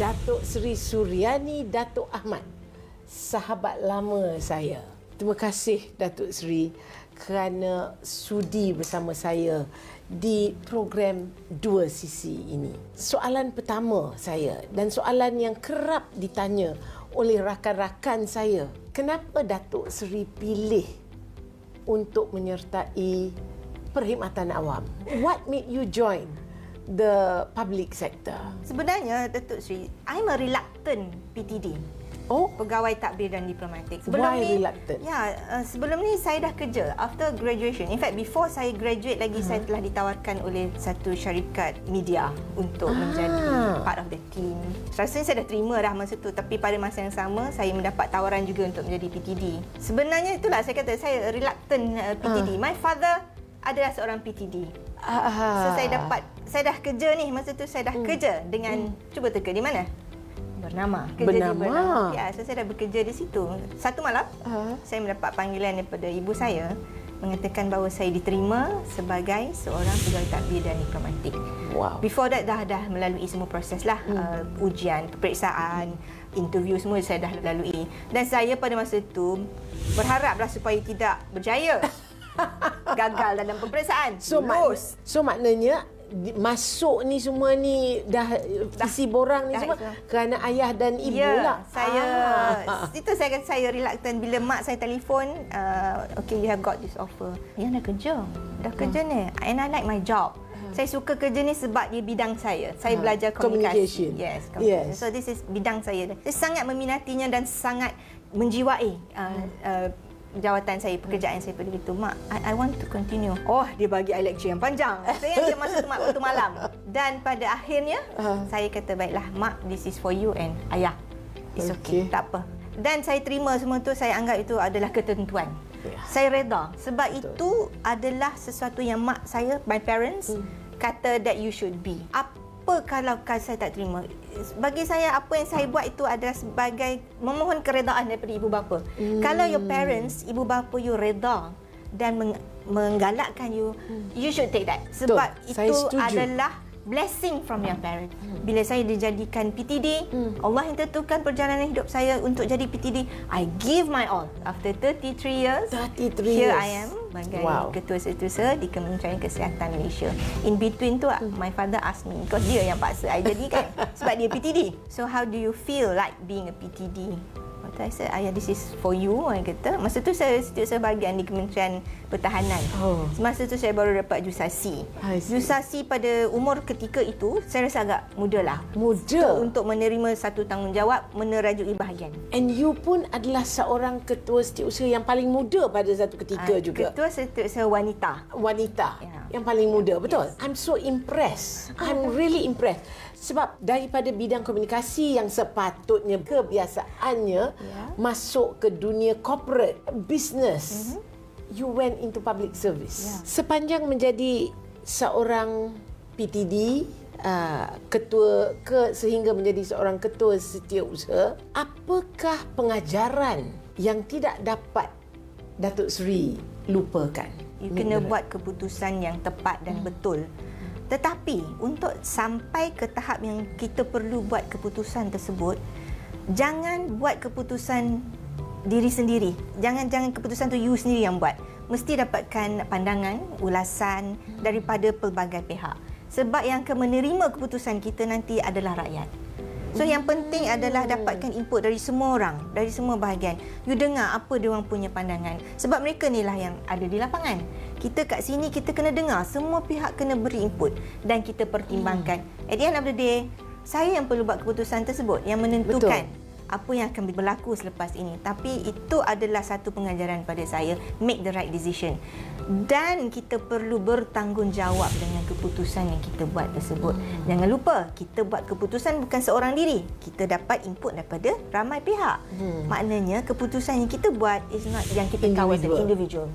Datuk Seri Suryani Datuk Ahmad, sahabat lama saya. Terima kasih Datuk Seri kerana sudi bersama saya di program Dua Sisi ini. Soalan pertama saya dan soalan yang kerap ditanya oleh rakan-rakan saya, kenapa Datuk Seri pilih untuk menyertai perkhidmatan awam? What made you join the public sector? Sebenarnya Datuk Seri, I'm a reluctant PTD. Oh, Pegawai Tadbir dan Diplomatik. why reluctant? Ya, sebelum ni saya dah kerja after graduation. In fact, before saya graduate lagi, saya telah ditawarkan oleh satu syarikat media untuk menjadi part of the team. Rasanya saya dah terima dah masa tu, tapi pada masa yang sama saya mendapat tawaran juga untuk menjadi PTD. Sebenarnya itulah saya kata saya reluctant PTD. My father adalah seorang PTD. So saya dah kerja ni, masa tu saya dah kerja dengan cuba teka di mana? Bernama. Kerja di Bernama. Ya, so saya dah bekerja di situ. Satu malam, saya mendapat panggilan daripada ibu saya mengatakan bahawa saya diterima sebagai seorang pegawai tadbir dan diplomatik. Wow. Before that dah melalui semua proses lah, ujian, peperiksaan, interview semua saya dah lalui. Dan saya pada masa itu berharaplah supaya tidak berjaya. Gagal dalam peperiksaan. So maknanya masuk ni semua ni dah isi borang ni semua kerana ayah dan ibu lah. Itu saya kata saya reluctant bila mak saya telefon, okay, you have got this offer. Yang dah kerja ni, and I like my job. Saya suka kerja ni sebab dia bidang saya. Saya belajar komunikasi. Yes. So this is bidang saya. Saya sangat meminatinya dan sangat menjiwai jawatan saya, pekerjaan saya pada itu. Mak, I want to continue. Oh, dia bagi I lecture yang panjang. Saya dia masa waktu malam. Dan pada akhirnya, saya kata, baiklah Mak, this is for you, and Ayah, it's okay, tak apa. Dan saya terima semua tu, saya anggap itu adalah ketentuan. Saya reda. Sebab itu adalah sesuatu yang mak saya, my parents, kata that you should be. Apa kalau saya tak terima? Bagi saya, apa yang saya buat itu adalah sebagai memohon keredaan daripada ibu bapa. Kalau your parents, ibu bapa you reda dan menggalakkan you, you should take that. Sebab itu adalah blessing from your parents. Bila saya dijadikan PTD, Allah yang tentukan perjalanan hidup saya untuk jadi PTD. I give my all. After 33 years, here I am sebagai Ketua Setiausaha di Kementerian Kesihatan Malaysia. In between tu, my father asked me, because dia yang paksa I jadikan sebab dia PTD. So how do you feel like being a PTD? I said, Ayah, this is for you. I kata. Masa tu saya setiausaha bahagian di Kementerian Pertahanan. Masa tu saya baru dapat jusasi. Jusasi pada umur ketika itu, saya rasa agak muda lah. Untuk menerima satu tanggungjawab menerajui bahagian. And you pun adalah seorang ketua setiausaha yang paling muda pada satu ketika juga. Ketua setiausaha wanita. Yang paling muda, betul? Yes. I'm so impressed. I'm really impressed. Sebab daripada bidang komunikasi yang sepatutnya kebiasaannya masuk ke dunia corporate business, you went into public service. Sepanjang menjadi seorang PTD, sehingga menjadi seorang ketua setiausaha, apakah pengajaran yang tidak dapat Datuk Seri lupakan? You kena buat keputusan yang tepat dan betul. Tetapi untuk sampai ke tahap yang kita perlu buat keputusan tersebut, jangan buat keputusan diri sendiri. Jangan keputusan tu you sendiri yang buat. Mesti dapatkan pandangan, ulasan daripada pelbagai pihak. Sebab yang akan menerima keputusan kita nanti adalah rakyat. So yang penting adalah dapatkan input dari semua orang, dari semua bahagian. You dengar apa dia orang punya pandangan. Sebab mereka ni lah yang ada di lapangan. Kita kat sini, kita kena dengar. Semua pihak kena beri input dan kita pertimbangkan. At the end of the day, saya yang perlu buat keputusan tersebut, yang menentukan apa yang akan berlaku selepas ini. Tapi itu adalah satu pengajaran pada saya, make the right decision. Dan kita perlu bertanggungjawab dengan keputusan yang kita buat tersebut. Jangan lupa, kita buat keputusan bukan seorang diri. Kita dapat input daripada ramai pihak. Maknanya keputusan yang kita buat is not yang kita kawal individual.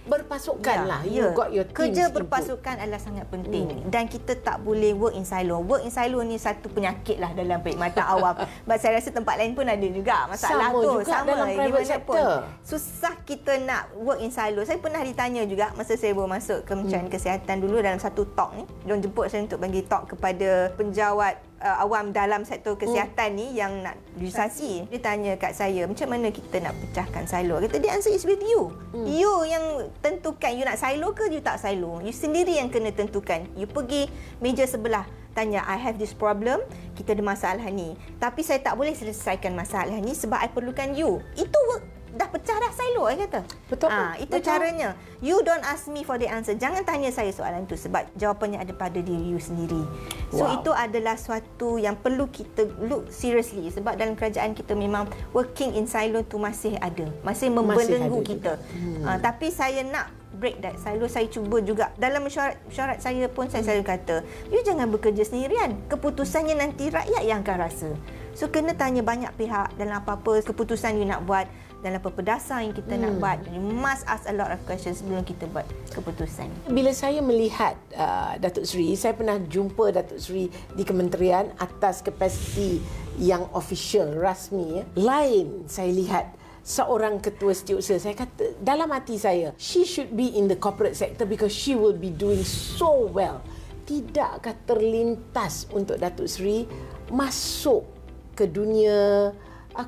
Berpasukan lah. You got your team's Kerja input. berpasukan adalah sangat penting. Dan kita tak boleh work in silo. Work in silo ni satu penyakit lah dalam perkhidmatan awam. Sebab saya rasa tempat lain pun ada juga masalah sama dalam private sector. Susah kita nak work in silo. Saya pernah ditanya juga masa saya baru masuk Kementerian Kesihatan dulu dalam satu talk ni. Diorang jemput saya untuk bagi talk kepada penjawat awam dalam sektor kesihatan ni yang nak registrasi. Dia tanya kat saya, macam mana kita nak pecahkan silo? Kata, the answer is with you. You yang tentukan you nak silo ke you tak silo. You sendiri yang kena tentukan. You pergi meja sebelah, tanya, I have this problem, kita ada masalah ni. Tapi saya tak boleh selesaikan masalah ni sebab I perlukan you. Itu dah pecah dah silo, I kata. Betul. Itu caranya. You don't ask me for the answer. Jangan tanya saya soalan tu sebab jawapannya ada pada diri you sendiri. So itu adalah suatu yang perlu kita look seriously sebab dalam kerajaan kita memang working in silo tu masih ada. Masih membelenggu kita. Tapi saya nak break that silo. Saya cuba juga dalam mesyuarat saya pun saya selalu kata, you jangan bekerja sendirian. Keputusannya nanti rakyat yang akan rasa. So kena tanya banyak pihak dalam apa-apa keputusan you nak buat, dalam apa-apa yang kita nak buat. You must ask a lot of questions sebelum kita buat keputusan. Bila saya melihat Datuk Seri, saya pernah jumpa Datuk Seri di kementerian atas kapasiti yang official, rasmi. Lain saya lihat seorang ketua setiausaha. Saya kata dalam hati saya, she should be in the corporate sector because she will be doing so well. Tidakkah terlintas untuk Datuk Seri masuk ke dunia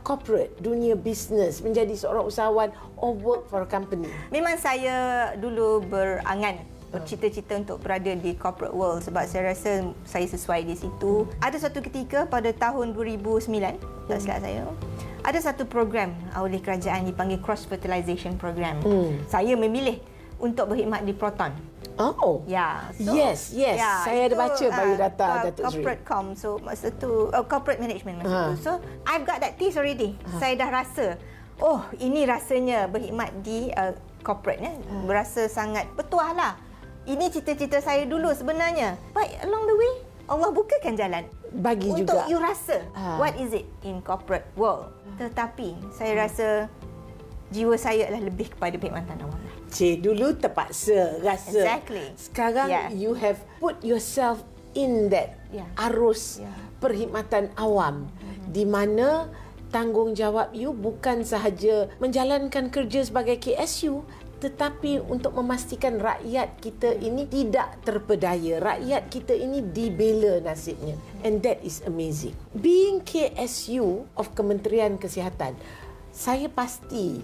corporate, dunia bisnes, menjadi seorang usahawan or work for a company? Memang saya dulu berangan, bercita-cita untuk berada di corporate world sebab saya rasa saya sesuai di situ. Ada satu ketika pada tahun 2009, tak silap saya, ada satu program oleh kerajaan dipanggil Cross Fertilization Program. Saya memilih untuk berkhidmat di Proton. Oh. Ya. So, yes. Ya, saya ada baca biodata Datuk Seri. Corporate com. So masa tu corporate management masa tu. So I've got that taste already. Saya dah rasa, oh, ini rasanya berkhidmat di corporate ya. Berasa sangat bertuah lah. Ini cita-cita saya dulu sebenarnya. But along the way, Allah bukakan jalan Bagi untuk juga you rasa what is it in corporate world. Tetapi saya rasa jiwa saya adalah lebih kepada perkhidmatan awam. Dulu terpaksa rasa. Exactly. Sekarang you have put yourself in that arus perkhidmatan awam di mana tanggungjawab you bukan sahaja menjalankan kerja sebagai KSU tetapi untuk memastikan rakyat kita ini tidak terpedaya, rakyat kita ini dibela nasibnya. And that is amazing. Being KSU of Kementerian Kesihatan, saya pasti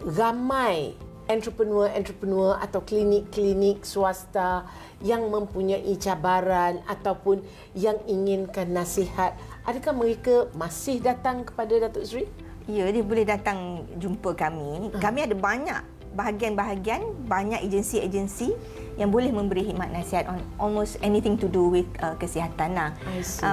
ramai entrepreneur atau klinik-klinik swasta yang mempunyai cabaran ataupun yang inginkan nasihat. Adakah mereka masih datang kepada Datuk Seri? Ya, dia boleh datang jumpa kami. Kami ada banyak bahagian-bahagian, banyak agensi-agensi yang boleh memberi khidmat nasihat on almost anything to do with kesihatan lah.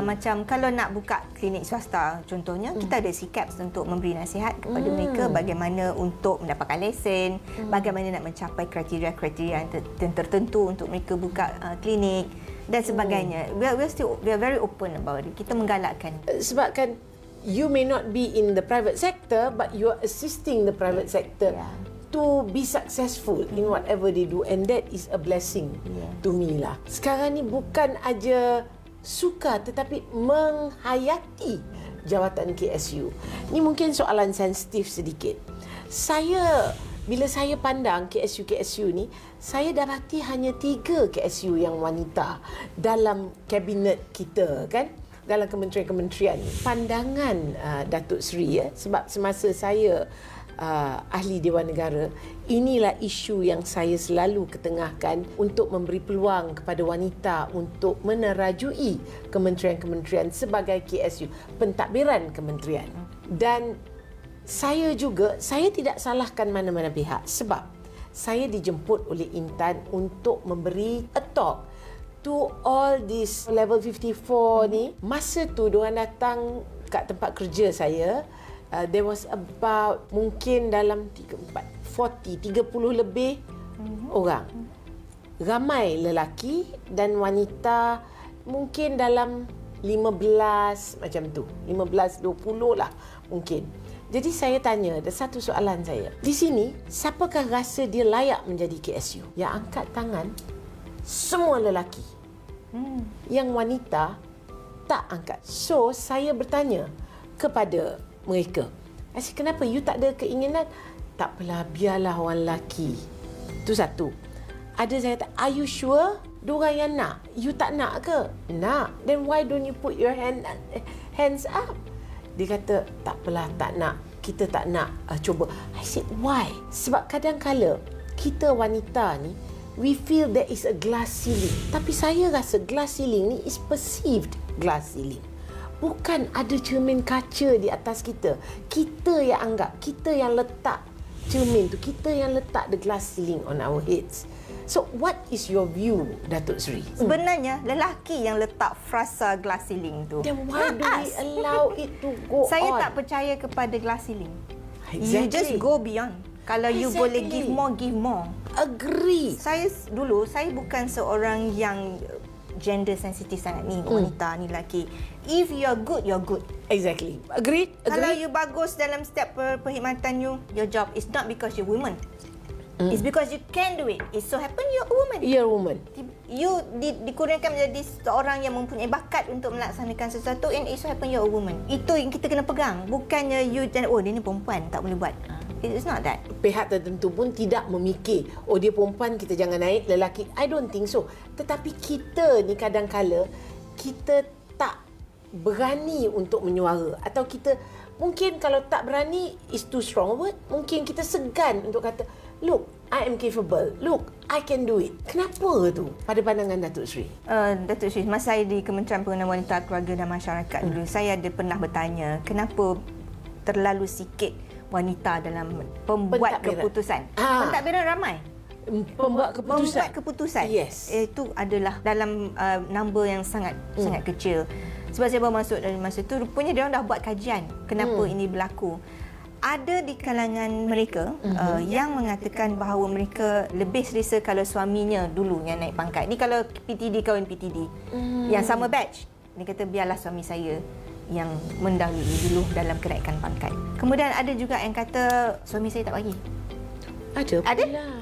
Macam kalau nak buka klinik swasta contohnya, kita ada CCAPS untuk memberi nasihat kepada mereka bagaimana untuk mendapatkan lesen, bagaimana nak mencapai kriteria-kriteria yang tertentu untuk mereka buka klinik dan sebagainya. We are very open about it. Kita menggalakkan. Sebab kan you may not be in the private sector but you are assisting the private sector to be successful in whatever they do, and that is a blessing to me lah. Sekarang ni bukan aja suka tetapi menghayati jawatan KSU. Ni mungkin soalan sensitif sedikit. Bila saya pandang KSU ni, saya dapati hanya 3 KSU yang wanita dalam kabinet kita kan, dalam kementerian-kementerian. Pandangan Datuk Seri sebab semasa saya ahli Dewan Negara, inilah isu yang saya selalu ketengahkan untuk memberi peluang kepada wanita untuk menerajui kementerian-kementerian sebagai KSU, pentadbiran kementerian. Dan saya tidak salahkan mana-mana pihak sebab saya dijemput oleh Intan untuk memberi a talk to all this level 54 ni. Masa tu diorang datang kat tempat kerja saya. There was about mungkin dalam 30 lebih orang. Ramai lelaki dan wanita mungkin dalam 15 macam tu. 15-20 lah mungkin. Jadi saya tanya, ada satu soalan saya. Di sini, siapakah rasa dia layak menjadi KSU? Yang angkat tangan, semua lelaki. Yang wanita tak angkat. So, saya bertanya kepada mereka, asyik kenapa you tak ada keinginan? Tak apalah, biarlah orang lelaki. Itu satu. Ada saya kata, are you sure? Diorang yang nak. You tak nak ke? Nak. Then why don't you put your hands up? Dia kata, tak apalah, tak nak. Kita tak nak cuba. I said, why? Sebab kadang-kala kita wanita ni, we feel there is a glass ceiling. Tapi saya rasa glass ceiling ni is perceived glass ceiling. Bukan ada cermin kaca di atas kita. Kita yang anggap, kita yang letak cermin tu, kita yang letak the glass ceiling on our heads. So what is your view, Datuk Seri? Sebenarnya lelaki yang letak frasa glass ceiling tu. Then why do we allow it to go on? Saya tak percaya kepada glass ceiling. Exactly. You just go beyond. Kalau you boleh give more. Agree. Saya bukan seorang yang gender sensitif sangat ni, wanita ni lelaki. If you are good, you're good. Exactly. Agreed. Kalau you bagus dalam setiap perkhidmatan you, your job is not because you're woman. It's because you can do it. It so happen you're a woman. You're a woman. You dikurniakan menjadi seorang yang mempunyai bakat untuk melaksanakan sesuatu, and it so happen you're a woman. Itu yang kita kena pegang. Bukannya you dia ni perempuan, tak boleh buat. It's not that. Pihak tertentu pun tidak memikir, oh dia perempuan kita jangan naik, lelaki. I don't think so. Tetapi kita ni kadang-kala kita tak berani untuk menyuara, atau kita mungkin kalau tak berani is too strong a word. Mungkin kita segan untuk kata, look, I am capable. Look, I can do it. Kenapa tu pada pandangan Datuk Seri? Datuk Seri, masa saya di Kementerian Pemberdayaan Wanita, Keluarga dan Masyarakat dulu, saya ada pernah bertanya, kenapa terlalu sikit wanita dalam pembuat keputusan? Pentadbiran ramai. Pembuat keputusan. Yes. Itu adalah dalam number yang sangat kecil. Sebab saya baru masuk dari masa itu, rupanya dia orang dah buat kajian kenapa ini berlaku. Ada di kalangan mereka yang mengatakan bahawa mereka lebih selesa kalau suaminya dulu yang naik pangkat. Ni kalau PTD, kawan PTD yang sama batch, dia kata biarlah suami saya yang mendahului dulu dalam kenaikan pangkat. Kemudian ada juga yang kata suami saya tak bagi.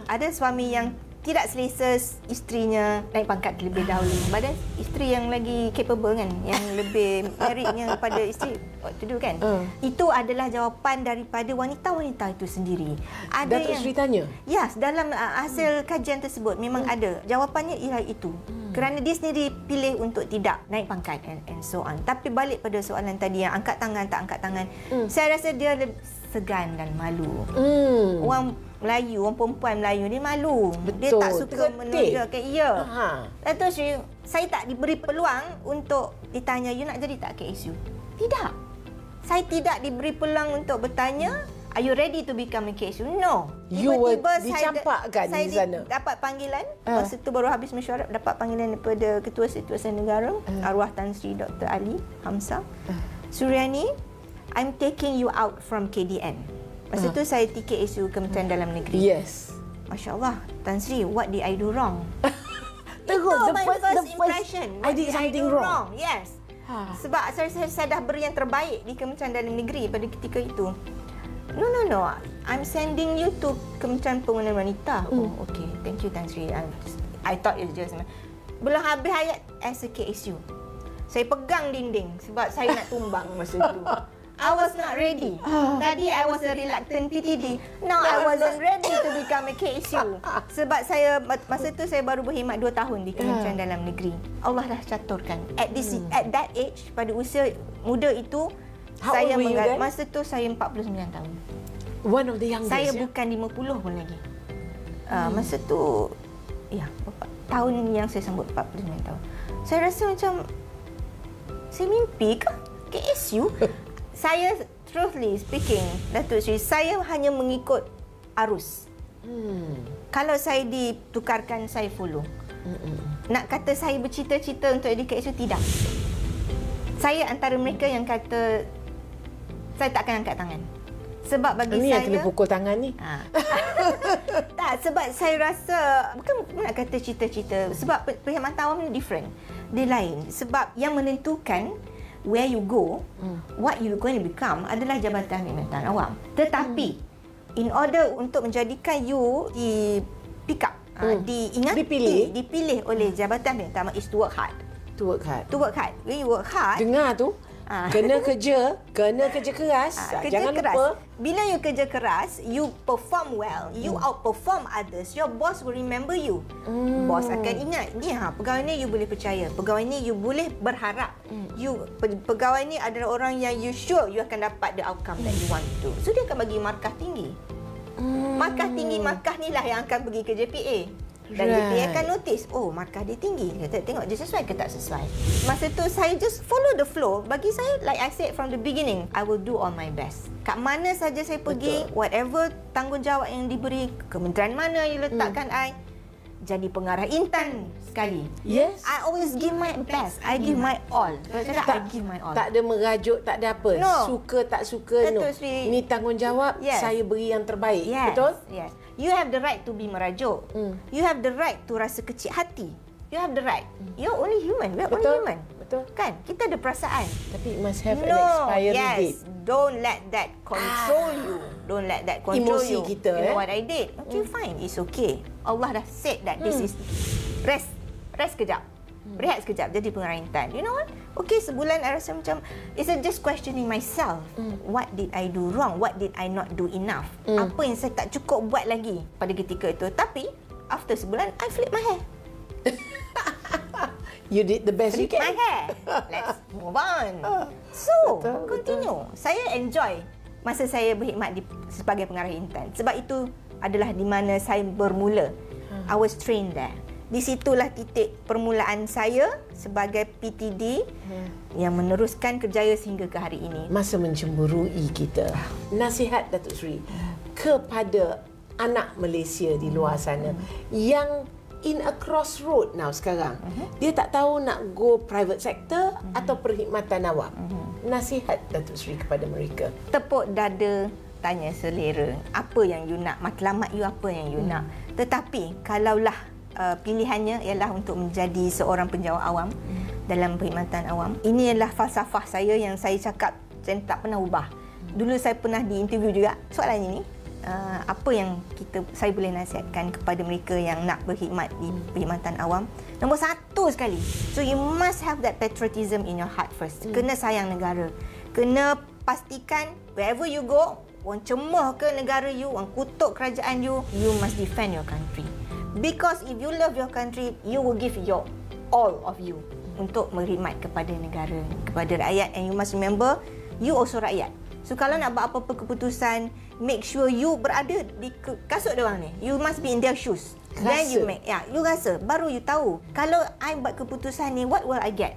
Ada suami yang tidak selesa isterinya naik pangkat terlebih dahulu. Badan isteri yang lagi capable kan, yang lebih meritnya pada isteri waktu tu kan. Itu adalah jawapan daripada wanita-wanita itu sendiri. Ada Datuk yang Seri tanya? Yes, dalam hasil kajian tersebut memang ada. Jawapannya ialah itu. Kerana dia sendiri pilih untuk tidak naik pangkat and so on. Tapi balik pada soalan tadi yang angkat tangan tak angkat tangan. Saya rasa dia segan dan malu. Orang Melayu, orang perempuan Melayu ni malu. Betul. Dia tak suka menunjukkan. Ya. Datuk Seri, saya tak diberi peluang untuk ditanya, you nak jadi tak KSU? Tidak. Saya tidak diberi peluang untuk bertanya, are you ready to become a KSU? No. You were dicampakkan di sana. Saya dapat panggilan, masa tu baru habis mesyuarat, dapat panggilan daripada Ketua Setiausaha Negara, arwah Tan Sri Dr. Ali Hamzah. Suryani, I'm taking you out from KDN. Masa tu saya TKSU Kementerian Dalam Negeri. Yes. Masya Allah, Tan Sri, what did I do wrong? Terus, Itu my first impression. I did something wrong. Yes. Sebab saya dah beri yang terbaik di Kementerian Dalam Negeri pada ketika itu. No. I'm sending you to Kementerian Pemberdayaan Wanita. Oh, okay. Thank you, Tan Sri. I thought it was just... Belum habis hayat as a KSU. Saya pegang dinding sebab saya nak tumbang masa itu. I was not ready. Tadi I was a reluctant PTD. Now I wasn't ready to become a KSU. Sebab saya masa tu saya baru berkhidmat 2 tahun di Kementerian Dalam Negeri. Allah dah caturkan. At that age, pada usia muda itu, saya masa tu saya 49 tahun. One of the youngest. Saya bukan 50 pun lagi. Masa tu tahun yang saya sambut 49 tahun. Saya rasa macam saya mimpi ke KSU? Saya, truthfully speaking, Datuk Seri, saya hanya mengikut arus. Kalau saya ditukarkan, saya follow. Nak kata saya bercita-cita untuk jadi KSU, tidak. Saya antara mereka yang kata, saya tak akan angkat tangan. Sebab bagi ini saya... yang kena pukul tangan ni. Tak, sebab saya rasa, bukan nak kata cita-cita. Sebab perkhidmatan awam ni different. Dia lain. Sebab yang menentukan where you go, what you going to become adalah Jabatan Perkhidmatan Awam. Tetapi in order untuk menjadikan you di pick up, dipilih oleh Jabatan Perkhidmatan Awam is to work hard. To work hard. When you work hard, Dengar tu, Kena kerja keras. Kerja Jangan keras. lupa. Bila you kerja keras, you perform well, you outperform others, your boss will remember you. Boss akan ingat, ni pegawai ni you boleh percaya, pegawai ni you boleh berharap. Pegawai ni adalah orang yang you sure you akan dapat the outcome that you want to. So dia akan bagi markah tinggi. Markah tinggi, markah ni lah yang akan pergi ke JPA. Dan JPA akan notice, oh markah dia tinggi. Kita tengok dia sesuai ke tak sesuai. Masa tu saya just follow the flow. Bagi saya, like I said from the beginning, I will do all my best. Kat mana saja saya pergi, whatever tanggungjawab yang diberi, kementerian mana you letakkan I, jadi pengarah Intan sekali. Yes. I always give my best. I give my all. I give my all. Tak ada merajuk, tak ada apa. No. Suka tak suka, Betul, no. Sri. Ini tanggungjawab, saya beri yang terbaik. Yes. Betul? Yes. You have the right to be merajuk. You have the right to rasa kecil hati. You have the right. You're only human. We're only human. Betul. Kan? Kita ada perasaan. Tapi it must have an expiry date. Don't let that control you. Don't let that control Emosi you. kita, You know what I did? Okay, fine. It's okay. Allah dah said that this is rest. Rest kejap. Rehat sekejap. Jadi pengarah Intan. You know what? Okay, sebulan I rasa macam it's just questioning myself. What did I do wrong? What did I not do enough? Apa yang saya tak cukup buat lagi pada ketika itu? Tapi after sebulan, I flip my hair. You did the best you Flip my can. hair. Let's move on. So, continue. Saya enjoy masa saya berkhidmat sebagai pengarah Intan. Sebab itu adalah di mana saya bermula. I was trained there. Di situlah titik permulaan saya sebagai PTD yang meneruskan kerjaya sehingga ke hari ini. Masa mencemburui kita. Nasihat Datuk Seri kepada anak Malaysia di luar sana yang in a crossroad now sekarang. Dia tak tahu nak go private sector atau perkhidmatan awam. Nasihat Datuk Seri kepada mereka. Tepuk dada, tanya selera. Apa yang you nak? Matlamat you apa yang you nak? Tetapi kalaulah pilihannya ialah untuk menjadi seorang penjawat awam dalam perkhidmatan awam. Ini adalah falsafah saya yang saya cakap saya tak pernah ubah. Dulu saya pernah diinterview juga. Soalan ini, apa yang saya boleh nasihatkan kepada mereka yang nak berkhidmat di perkhidmatan awam? Nombor satu sekali. So you must have that patriotism in your heart first. Kena sayang negara. Kena pastikan wherever you go, orang cemoh ke negara you, orang kutuk kerajaan you, you must defend your country. Because if you love your country, you will give your all of you untuk berkhidmat kepada negara, kepada rakyat. And you must remember, you also rakyat. So kalau nak buat apa-apa keputusan, make sure you berada di kasut diorang ni. You must be in their shoes. Then you make, you rasa, baru you tahu. Kalau I buat keputusan ni, what will I get?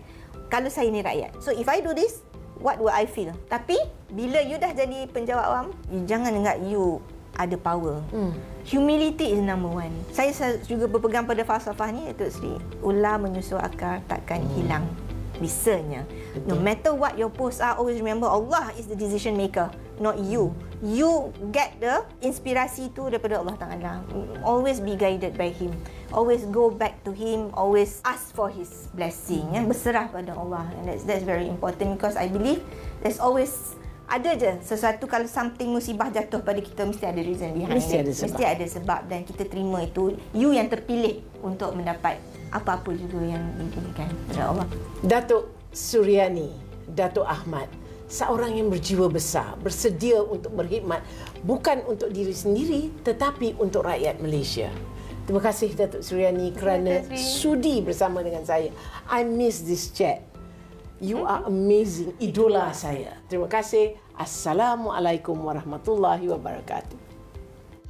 Kalau saya ni rakyat. So if I do this, what will I feel? Tapi bila you dah jadi penjawat awam, you jangan ingat you ada power. Humility is number one. Saya juga berpegang pada falsafah ni, Datuk Seri. Ular menyusul akar takkan hilang bisanya. No matter what your posts are, always remember Allah is the decision maker, not you. You get the inspirasi tu daripada Allah Ta'ala. Always be guided by Him. Always go back to Him. Always ask for His blessing. Berserah pada Allah. And that's very important because I believe there's always ada je sesuatu. Kalau something musibah jatuh pada kita, mesti ada reason behind it. Mesti ada sebab dan kita terima itu. You yang terpilih untuk mendapat apa-apa juga yang diberikan oleh Allah. Datuk Suryani, Datuk Ahmad, seorang yang berjiwa besar, bersedia untuk berkhidmat bukan untuk diri sendiri tetapi untuk rakyat Malaysia. Terima kasih Datuk Suryani kerana sudi bersama dengan saya. I miss this chat. You are amazing, idola saya. Terima kasih. Assalamualaikum warahmatullahi wabarakatuh.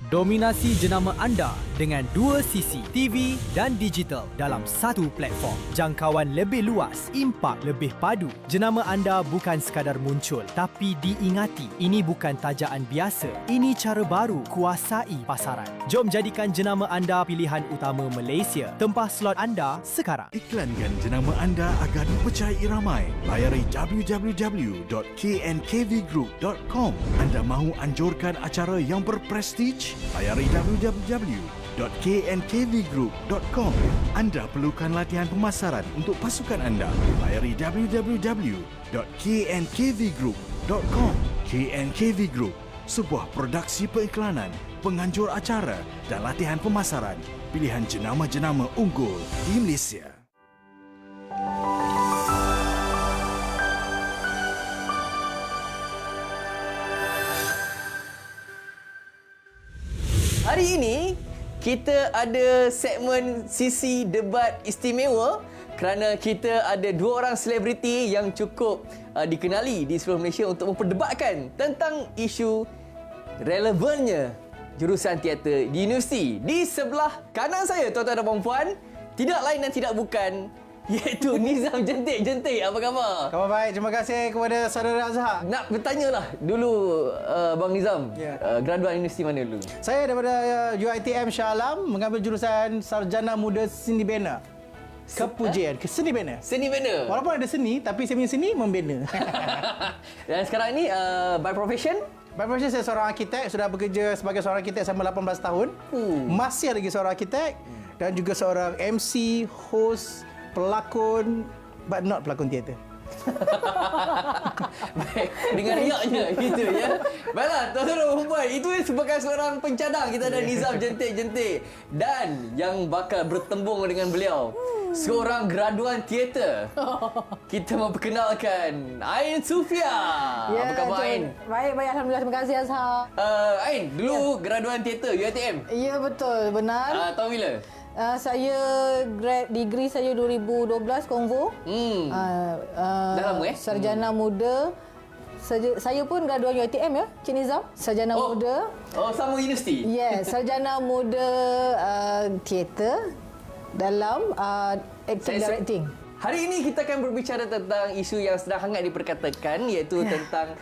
Dominasi jenama anda dengan dua sisi TV dan digital dalam satu platform. Jangkauan lebih luas, impak lebih padu. Jenama anda bukan sekadar muncul tapi diingati. Ini bukan tajaan biasa. Ini cara baru kuasai pasaran. Jom jadikan jenama anda pilihan utama Malaysia. Tempah slot anda sekarang. Iklankan jenama anda agar dipercayai ramai. Layari www.knkvgroup.com. Anda mahu anjurkan acara yang berprestij? Layari www.knkvgroup.com. Anda perlukan latihan pemasaran untuk pasukan anda. Layari www.knkvgroup.com. KNKV Group, sebuah produksi periklanan, penganjur acara dan latihan pemasaran. Pilihan jenama-jenama unggul di Malaysia. Hari ini kita ada segmen sisi debat istimewa kerana kita ada dua orang selebriti yang cukup dikenali di seluruh Malaysia untuk memperdebatkan tentang isu relevannya jurusan teater di universiti. Di sebelah kanan saya, tuan-tuan dan puan-puan, tidak lain dan tidak bukan iaitu Nizam Jentik. Apa khabar? Khabar baik. Terima kasih kepada saudara Azhar. Nak bertanyalah dulu Bang Nizam, graduan universiti mana dulu? Saya daripada UiTM Shah Alam mengambil jurusan Sarjana Muda Seni Bina. Kepujian, Seni Bina. Seni bina. Walaupun ada seni, tapi saya punya seni membina. Dan sekarang ni by profession? By profession saya seorang arkitek, sudah bekerja sebagai seorang arkitek selama 18 tahun. Masih lagi seorang arkitek dan juga seorang MC, host, pelakon, but not pelakon teater. Baik, dengan riaknya gitu ya. Baiklah, tuan-tuan dan puan-puan, itu sebagai seorang pencadang kita ada Nizam Jentik. Dan yang bakal bertembung dengan beliau, seorang graduan teater. Kita memperkenalkan Ain Sufia. Apa khabar Ain? Baik, alhamdulillah. Terima kasih Azhar. Ain, dulu graduan teater UiTM. Ya, betul, benar. Tahun bila? Saya degree saya 2012 Konvo. Dah lama Sarjana Muda. Saya pun graduan UiTM ya, Cik Nizam. Sarjana Muda. Oh, sama universiti? Yes, Sarjana Muda Teater dalam acting directing. Hari ini kita akan berbicara tentang isu yang sedang hangat diperkatakan, iaitu tentang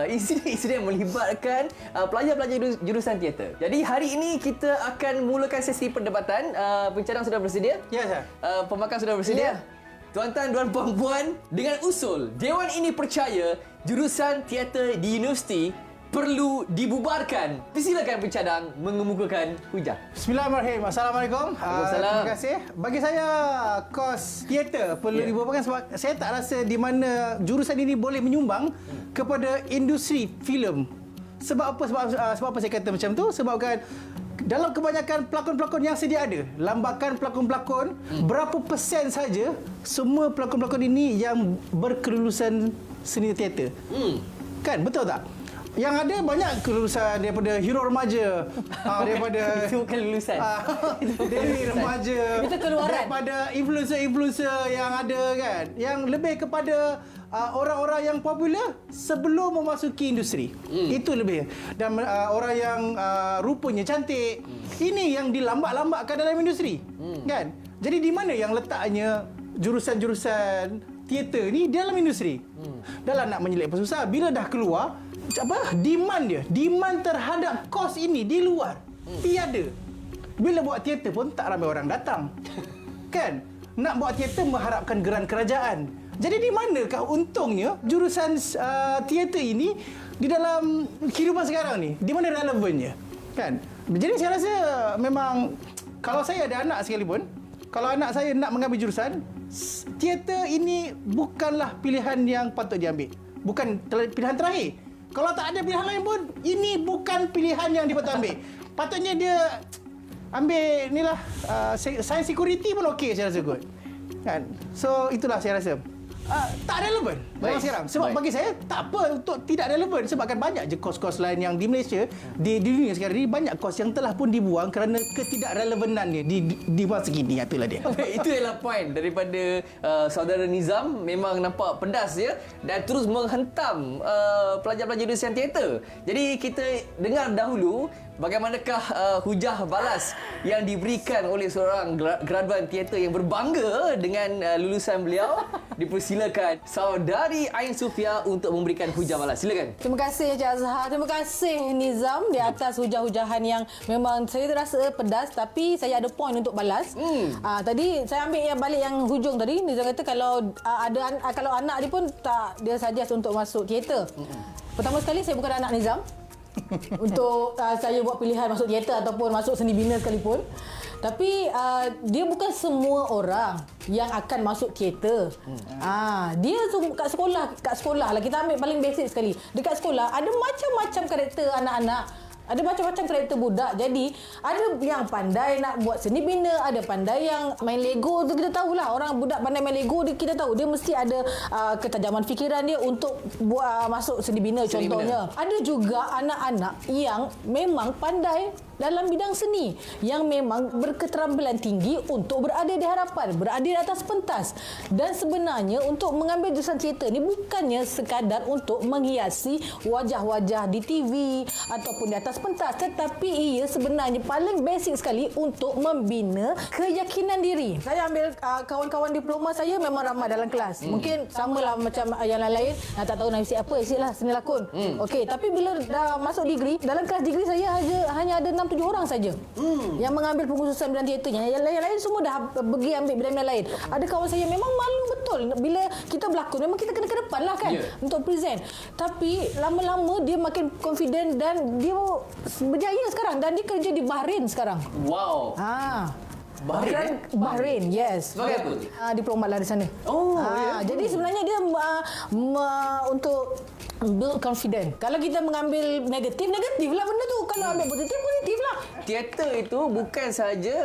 insiden-insiden yang melibatkan pelajar-pelajar jurusan teater. Jadi hari ini kita akan mulakan sesi perdebatan. Pencadang sudah bersedia? Ya, Sir. Pembakar sudah bersedia? Tuan-tuan dan puan-puan, dengan usul Dewan ini percaya jurusan teater di universiti perlu dibubarkan. Persilakan pencadang mengemukakan hujah. Bismillahirrahmanirrahim. Assalamualaikum. Terima kasih. Bagi saya, kos teater perlu dibubarkan sebab saya tak rasa di mana jurusan ini boleh menyumbang kepada industri filem. Sebab apa? Sebab apa saya kata macam tu? Sebabkan dalam kebanyakan pelakon-pelakon yang sedia ada, lambakan pelakon-pelakon, berapa persen saja semua pelakon-pelakon ini yang berkelulusan seni teater? Kan, betul tak? Yang ada banyak kelulusan daripada hero remaja, daripada itu bukan lulusan. Dewi remaja, itu keluaran. Daripada influencer-influencer yang ada kan, yang lebih kepada orang-orang yang popular sebelum memasuki industri. Itu lebih. Dan orang yang rupanya cantik, ini yang dilambat-lambatkan dalam industri. Kan? Jadi di mana yang letaknya jurusan-jurusan teater ni dalam industri? Dalam nak menyelit pun susah. Bila dah keluar, demand terhadap kos ini di luar tiada. Bila buat teater pun tak ramai orang datang. Kan? Nak buat teater mengharapkan geran kerajaan. Jadi di manakah untungnya jurusan teater ini di dalam kehidupan sekarang ni? Di mana relevannya? Kan? Jadi saya rasa memang kalau saya ada anak sekalipun, kalau anak saya nak mengambil jurusan, teater ini bukanlah pilihan yang patut diambil. Bukan pilihan terakhir. Kalau tak ada pilihan lain pun, ini bukan pilihan yang dipatut ambil. Patutnya dia ambil inilah science security pun okey saya rasa kot. Kan? So itulah saya rasa. Tak relevan dalam sekarang. Sebab bagi saya tak apa untuk tidak relevan. Sebabkan banyak je kos-kos lain yang di Malaysia, di dunia sekarang ni banyak kos yang telah pun dibuang kerana ketidakrelevanannya di masa kini. Itulah dia. Itu adalah poin daripada saudara Nizam. Memang nampak pedas ya, dan terus menghentam pelajar-pelajar jurusan teater. Jadi kita dengar dahulu bagaimanakah hujah balas yang diberikan oleh seorang graduan teater yang berbangga dengan lulusan beliau. Dipersilakan saudari Ain Sufia untuk memberikan hujah balas. Silakan. Terima kasih Encik Azhar. Terima kasih Nizam di atas hujah-hujahan yang memang saya terasa pedas, tapi saya ada poin untuk balas. Tadi saya ambil yang balik yang hujung tadi. Nizam kata kalau kalau anak dia pun tak, dia suggest untuk masuk teater. Pertama sekali saya bukan anak Nizam. Untuk saya buat pilihan masuk teater ataupun masuk seni bina sekalipun. Tapi dia bukan semua orang yang akan masuk teater. Dia kat sekolah lah. Kita ambil paling basic sekali. Dekat sekolah ada macam-macam karakter anak-anak. Ada macam-macam karakter budak. Jadi ada yang pandai nak buat seni bina, ada pandai yang main Lego tu, kita tahulah. Orang budak pandai main Lego kita tahu dia mesti ada ketajaman fikiran dia untuk buat masuk seni bina contohnya. Ada juga anak-anak yang memang pandai dalam bidang seni yang memang berketerampilan tinggi untuk berada di hadapan, berada di atas pentas. Dan sebenarnya untuk mengambil jurusan teater ni bukannya sekadar untuk menghiasi wajah-wajah di TV ataupun di atas pentas, tetapi ia sebenarnya paling basic sekali untuk membina keyakinan diri. Saya ambil kawan-kawan diploma saya memang ramai dalam kelas. Mungkin samalah macam yang lain-lain, tak tahu nak isi apa, isilah seni lakon. Okey, tapi bila dah masuk degree, dalam kelas degree saya hanya ada 6-7 orang saja yang mengambil pengkhususan bidang teaternya. Yang lain-lain semua dah pergi ambil bidang lain. Ada kawan saya memang malu betul bila kita berlakon, memang kita kena ke depan lah kan untuk present. Tapi lama-lama dia makin confident dan dia berjaya sekarang dan dia kerja di Bahrain sekarang. Wow. Bahrain, Bahrain, yes. Sebagai apa? Diplomat lah di sana. Jadi sebenarnya dia untuk build confident. Kalau kita mengambil negatif lah benda tu. Kalau ambil positif lah. Teater itu bukan sahaja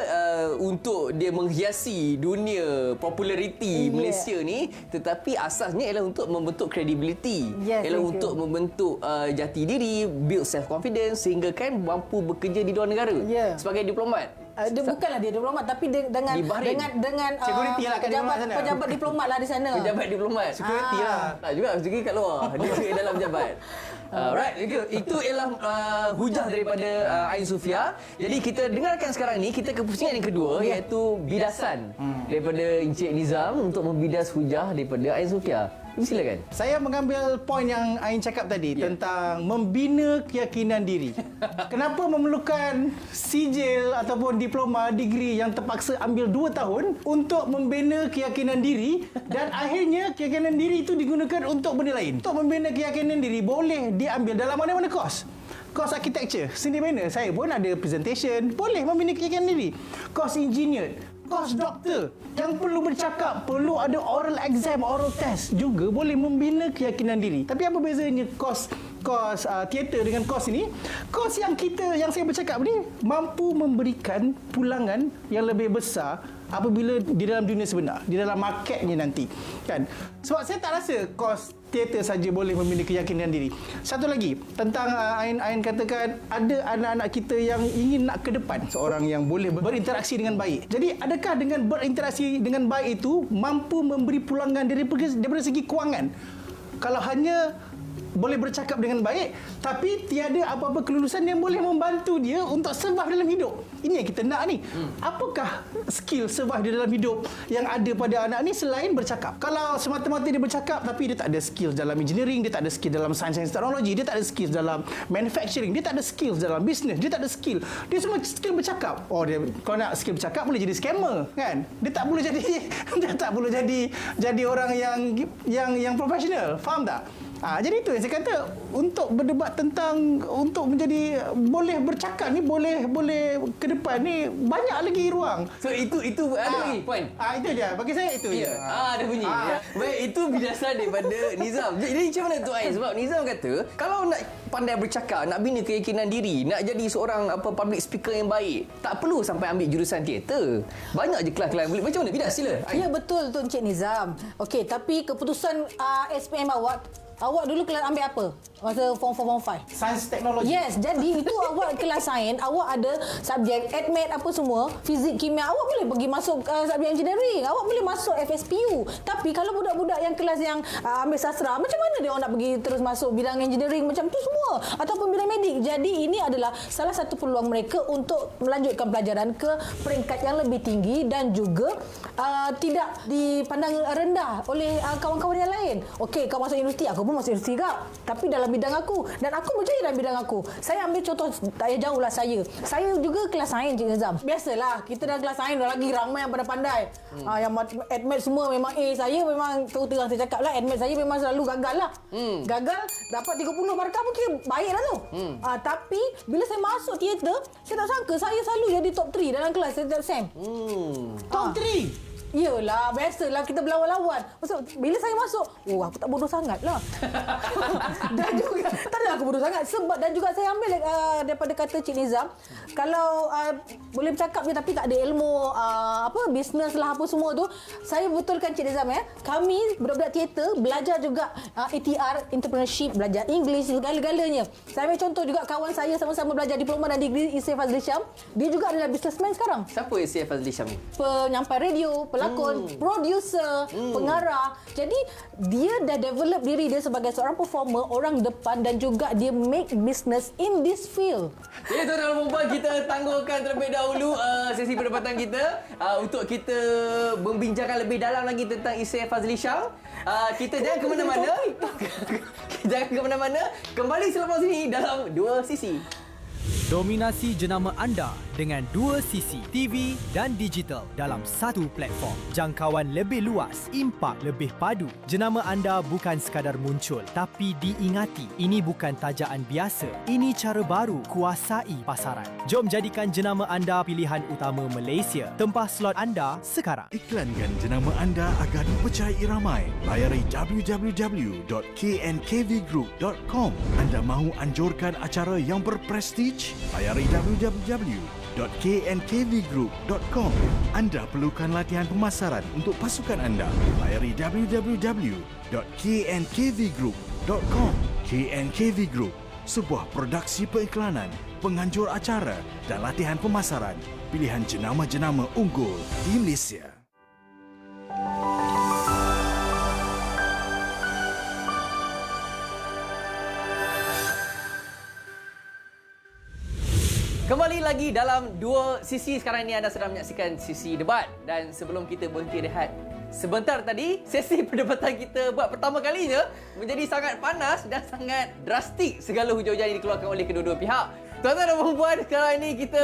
untuk dia menghiasi dunia populariti Malaysia ni, tetapi asasnya ialah untuk membentuk credibility. Ialah untuk membentuk jati diri, build self confidence sehingga kan mampu bekerja di luar negara sebagai diplomat. Dia bukanlah dia diplomat tapi dengan security lah kat pejabat diplomat lah di sana. Pejabat diplomat. Security lah. Tak juga security kat luar. Dia dalam pejabat. Right, itu ialah hujah daripada Ain Sufia. Jadi kita dengarkan sekarang ni, kita ke pusingan yang kedua iaitu bidasan daripada Encik Nizam untuk membidas hujah daripada Ain Sufia. Silakan. Saya mengambil poin yang Ain cakap tadi tentang membina keyakinan diri. Kenapa memerlukan sijil ataupun diploma, degree yang terpaksa ambil 2 tahun untuk membina keyakinan diri dan akhirnya keyakinan diri itu digunakan untuk benda lain. Untuk membina keyakinan diri boleh diambil dalam mana-mana kos. Kos architecture, seni bina, saya pun ada presentation, boleh membina keyakinan diri. Kos engineer, kos doktor yang perlu bercakap, perlu ada oral exam, oral test juga boleh membina keyakinan diri. Tapi apa bezanya kos teater dengan kos ini? Kos yang saya bercakap ni mampu memberikan pulangan yang lebih besar apabila di dalam dunia sebenar, di dalam marketnya nanti, kan? Sebab saya tak rasa kos teater saja boleh membina keyakinan diri. Satu lagi tentang Ain katakan ada anak-anak kita yang ingin nak ke depan, seorang yang boleh berinteraksi dengan baik. Jadi adakah dengan berinteraksi dengan baik itu mampu memberi pulangan daripada segi kewangan? Kalau hanya boleh bercakap dengan baik tapi tiada apa-apa kelulusan yang boleh membantu dia untuk survive dalam hidup. Ini yang kita nak ni. Apakah skill survive di dalam hidup yang ada pada anak ni selain bercakap? Kalau semata-mata dia bercakap tapi dia tak ada skill dalam engineering, dia tak ada skill dalam sains dan teknologi, dia tak ada skill dalam manufacturing, dia tak ada skill dalam business, dia tak ada skill. Dia semua skill bercakap. Kalau nak skill bercakap boleh jadi scammer, kan? Dia tak boleh jadi orang yang profesional. Faham tak? Jadi itu yang saya kata, untuk berdebat tentang untuk menjadi boleh bercakap ni, boleh ke depan ni banyak lagi ruang. So itu ada lagi poin. Itu je bagi saya, itu je. Ada bunyi. Baik, itu bidasan daripada Nizam. Jadi macam mana tu Ain? Sebab Nizam kata kalau nak pandai bercakap, nak bina keyakinan diri, nak jadi seorang public speaker yang baik, tak perlu sampai ambil jurusan teater. Banyak je kelas-kelas yang boleh. Macam mana bidas? Sila. Ya, betul tu Encik Nizam. Okey, tapi keputusan SPM awak dulu kelas ambil apa? Masa form 4, form 5? Sains teknologi. Yes, jadi itu awak kelas sains, awak ada subjek admat apa semua, fizik, kimia, awak boleh pergi masuk subjek engineering, awak boleh masuk FSPU. Tapi kalau budak-budak yang kelas yang ambil sastra, macam mana dia orang nak pergi terus masuk bidang engineering macam tu semua ataupun bidang medik? Jadi ini adalah salah satu peluang mereka untuk melanjutkan pelajaran ke peringkat yang lebih tinggi dan juga tidak dipandang rendah oleh kawan-kawan yang lain. Okey, kau masuk universiti, aku pun masuk universiti juga. Tapi dalam bidang aku, dan aku berjaya dalam bidang aku. Saya ambil contoh tak jauh lah saya. Saya juga kelas sains, Cik Nizam. Biasalah, kita dalam kelas sains dah lagi ramai yang pandai-pandai. Yang admit semua memang A. Saya memang terang saya cakap lah, admit saya memang selalu gagal lah. Gagal, dapat 30 markah pun kira baik lah tu. Tapi bila saya masuk teater, saya tak sangka saya selalu jadi top 3 dalam kelas setiap SEM. Top 3? Yelah, biasalah kita berlawan-lawan. Maksud, bila saya masuk, aku tak bodoh sangat lah. Dan juga, tak adalah aku bodoh sangat. Sebab, dan juga saya ambil daripada kata Cik Nizam, kalau boleh bercakap je tapi tak ada ilmu bisnes lah apa semua tu, saya betulkan Cik Nizam kami budak-budak teater belajar juga ATR, entrepreneurship, belajar English, segala-galanya. Saya ambil contoh juga kawan saya sama-sama belajar diploma dan degree, Isay Fazli Syam. Dia juga adalah businessman sekarang. Siapa Isay Fazli Syam ni? Penyampai radio, pelakon, producer, pengarah. Jadi dia dah develop diri dia sebagai seorang performer, orang depan, dan juga dia make business in this field. Ya, tuan-tuan dan puan-puan, kita tangguhkan terlebih dahulu sesi perdebatan kita untuk kita membincangkan lebih dalam lagi tentang Isay Fazli Syam. Kita jangan ke mana-mana. Jangan ke mana-mana. Kembali selepas ini dalam Dua Sisi. Dominasi jenama anda dengan dua sisi TV dan digital dalam satu platform. Jangkauan lebih luas, impak lebih padu. Jenama anda bukan sekadar muncul tapi diingati. Ini bukan tajaan biasa. Ini cara baru kuasai pasaran. Jom jadikan jenama anda pilihan utama Malaysia. Tempah slot anda sekarang. Iklankan jenama anda agar dipercayai ramai. Layari www.knkvgroup.com. Anda mahu anjurkan acara yang berprestij? Layari www.knkvgroup.com. Anda perlukan latihan pemasaran untuk pasukan anda. Layari www.knkvgroup.com. KNKV Group, sebuah produksi periklanan, penganjur acara dan latihan pemasaran. Pilihan jenama-jenama unggul di Malaysia. Kembali lagi dalam Dua Sisi. Sekarang ini anda sedang menyaksikan sisi debat. Dan sebelum kita berhenti rehat sebentar tadi, sesi perdebatan kita buat pertama kalinya menjadi sangat panas dan sangat drastik segala hujah-hujah yang dikeluarkan oleh kedua-dua pihak. Tuan-tuan dan puan-puan, sekarang ini kita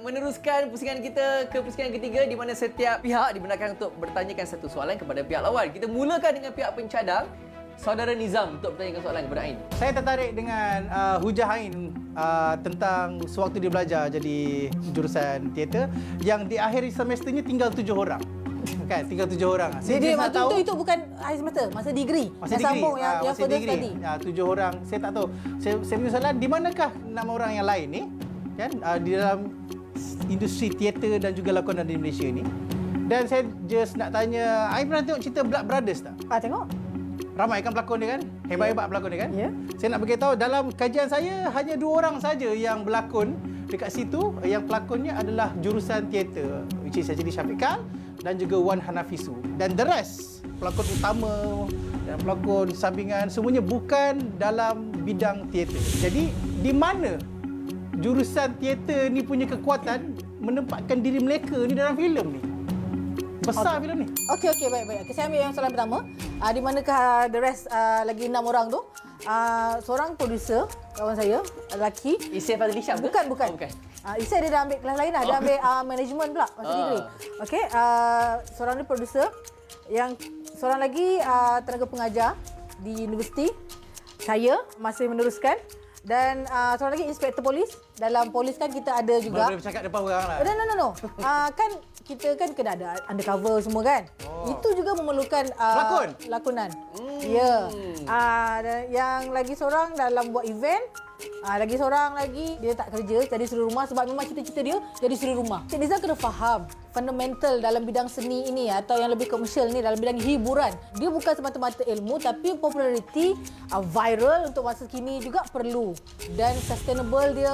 meneruskan pusingan kita ke pusingan ketiga di mana setiap pihak dibenarkan untuk bertanyakan satu soalan kepada pihak lawan. Kita mulakan dengan pihak pencadang, Saudara Nizam, untuk bertanyakan soalan kepada Ain. Saya tertarik dengan hujah Ain tentang sewaktu dia belajar jadi jurusan teater yang di akhir semesternya tinggal 7 orang. Kan, tinggal 7 orang. Jadi waktu itu bukan akhir semester, masa degree. Masa yang degree. Sambung yang further study. 7 orang. Saya tak tahu. Saya punya soalan, di manakah 6 orang yang lain ni? Kan, di dalam industri teater dan juga lakonan di Malaysia ni. Dan saya just nak tanya, Ain pernah tengok cerita Blood Brothers tak? Tengok. Ramai kan pelakon dia kan? Hebat-hebat pelakon dia kan? Ya. Saya nak beritahu dalam kajian saya hanya 2 orang saja yang berlakon dekat situ, yang pelakonnya adalah jurusan teater, which is actually Syafiq Khan dan juga Wan Hanafisu. Dan the rest, pelakon utama dan pelakon sampingan semuanya bukan dalam bidang teater. Jadi di mana jurusan teater ni punya kekuatan menempatkan diri mereka ni dalam filem ni? Besar filem ni. Okey, baik. Okay, saya ambil yang soalan pertama. Di manakah the rest lagi 6 orang tu? Seorang producer, kawan saya, lelaki. Isay Fazli Syam ke? Bukan. Oh, bukan. Isay dia dah ambil kelas lain lah. Dia ambil management pula, masa degree. Okey, seorang ni producer. Yang seorang lagi tenaga pengajar di universiti. Saya masih meneruskan. Dan seorang lagi inspektor polis. Dalam polis kan kita ada juga. Boleh bercakap depan orang lah. No. Kan kita kan kena ada undercover semua kan. Itu juga memerlukan lakonan. Ya. Dan yang lagi seorang dalam buat event. Lagi seorang lagi dia tak kerja, jadi suruh rumah sebab memang cita-cita dia jadi suruh rumah. Cik Nizam kena faham fundamental dalam bidang seni ini atau yang lebih komersial ni, dalam bidang hiburan. Dia bukan semata-mata ilmu tapi populariti, viral untuk masa kini juga perlu. Dan sustainable dia,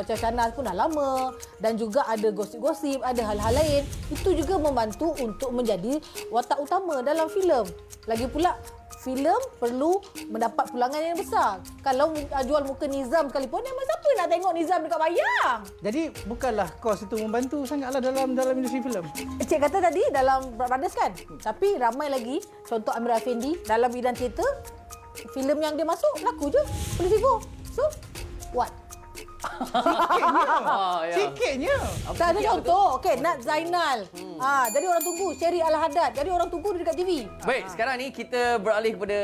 Cacanas pun dah lama dan juga ada gosip-gosip, ada hal-hal lain. Itu juga membantu untuk menjadi watak utama dalam filem. Lagi pula filem perlu mendapat pulangan yang besar. Kalau jual muka Nizam sekalipun, memang siapa nak tengok Nizam dekat bayang? Jadi bukanlah kos itu membantu sangatlah dalam industri filem. Cik kata tadi dalam Brothers kan? Tapi ramai lagi, contoh Amir Effendi dalam bidang teater, filem yang dia masuk laku je. Polis Vivo. So, what? Sikitnya. Tak ada contoh. Okey, Nat Zainal. Jadi orang tunggu. Sherry Al-Haddad. Jadi orang tunggu dia dekat TV. Baik, sekarang ni kita beralih kepada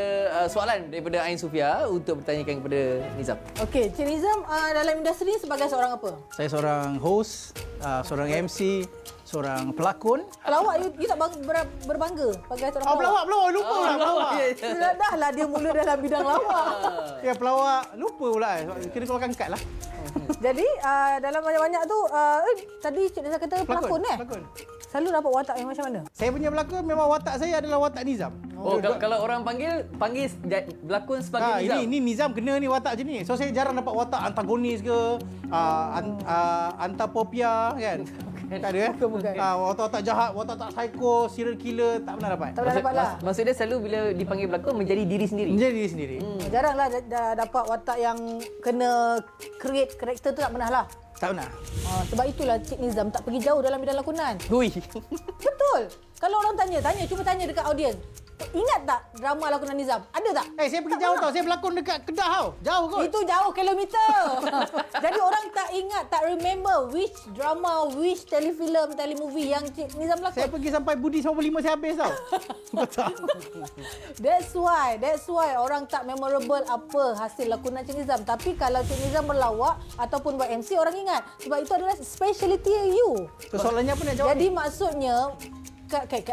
soalan daripada Ain Sufia untuk bertanyakan kepada Nizam. Okey, Cik Nizam dalam industri sebagai seorang apa? Saya seorang host, seorang MC, seorang pelakon. Pelawak, you tak berbangga sebagai seorang pelawak? Pelawak. Lupa pula pelawak. Dah lah dia mula dalam bidang lawak. Ya, pelawak. Lupa pula. Kena keluarkan kad lah. Jadi dalam banyak-banyak tu tadi Cik Nizam kata pelakon Pelakon. Selalu dapat watak yang macam mana? Saya punya pelakon memang watak saya adalah watak Nizam. Kalau orang panggil berlakon sebagai Nizam. Ini Nizam kena ni watak macam ni. So saya jarang dapat watak antagonis ke, antapopia kan. Tak ada Bukan. watak-watak jahat, watak-watak psycho, serial killer tak pernah dapat. Tak pernah dapat lah. Maksud dia selalu bila dipanggil berlakon menjadi diri sendiri. Menjadi diri sendiri. Jaranglah dapat watak yang kena create karakter tu, tak pernah lah. Tak pernah. Sebab itulah Cik Nizam tak pergi jauh dalam bidang lakonan. Hui. Betul. Kalau orang cuba tanya dekat audiens. Ingat tak drama lakonan Nizam? Ada tak? Saya pergi jauh tau. Saya berlakon dekat Kedah tau. Jauh kot. Itu jauh kilometer. Jadi orang tak ingat, tak remember which drama, which telefilm, telemovie yang Cik Nizam lakon. Saya pergi sampai Budi 95 saya habis tau. Betul. That's why orang tak memorable apa hasil lakonan Cik Nizam. Tapi kalau Cik Nizam berlawak ataupun buat MC, orang ingat. Sebab itu adalah speciality you. Soalannya apa nak jawab? Jadi maksudnya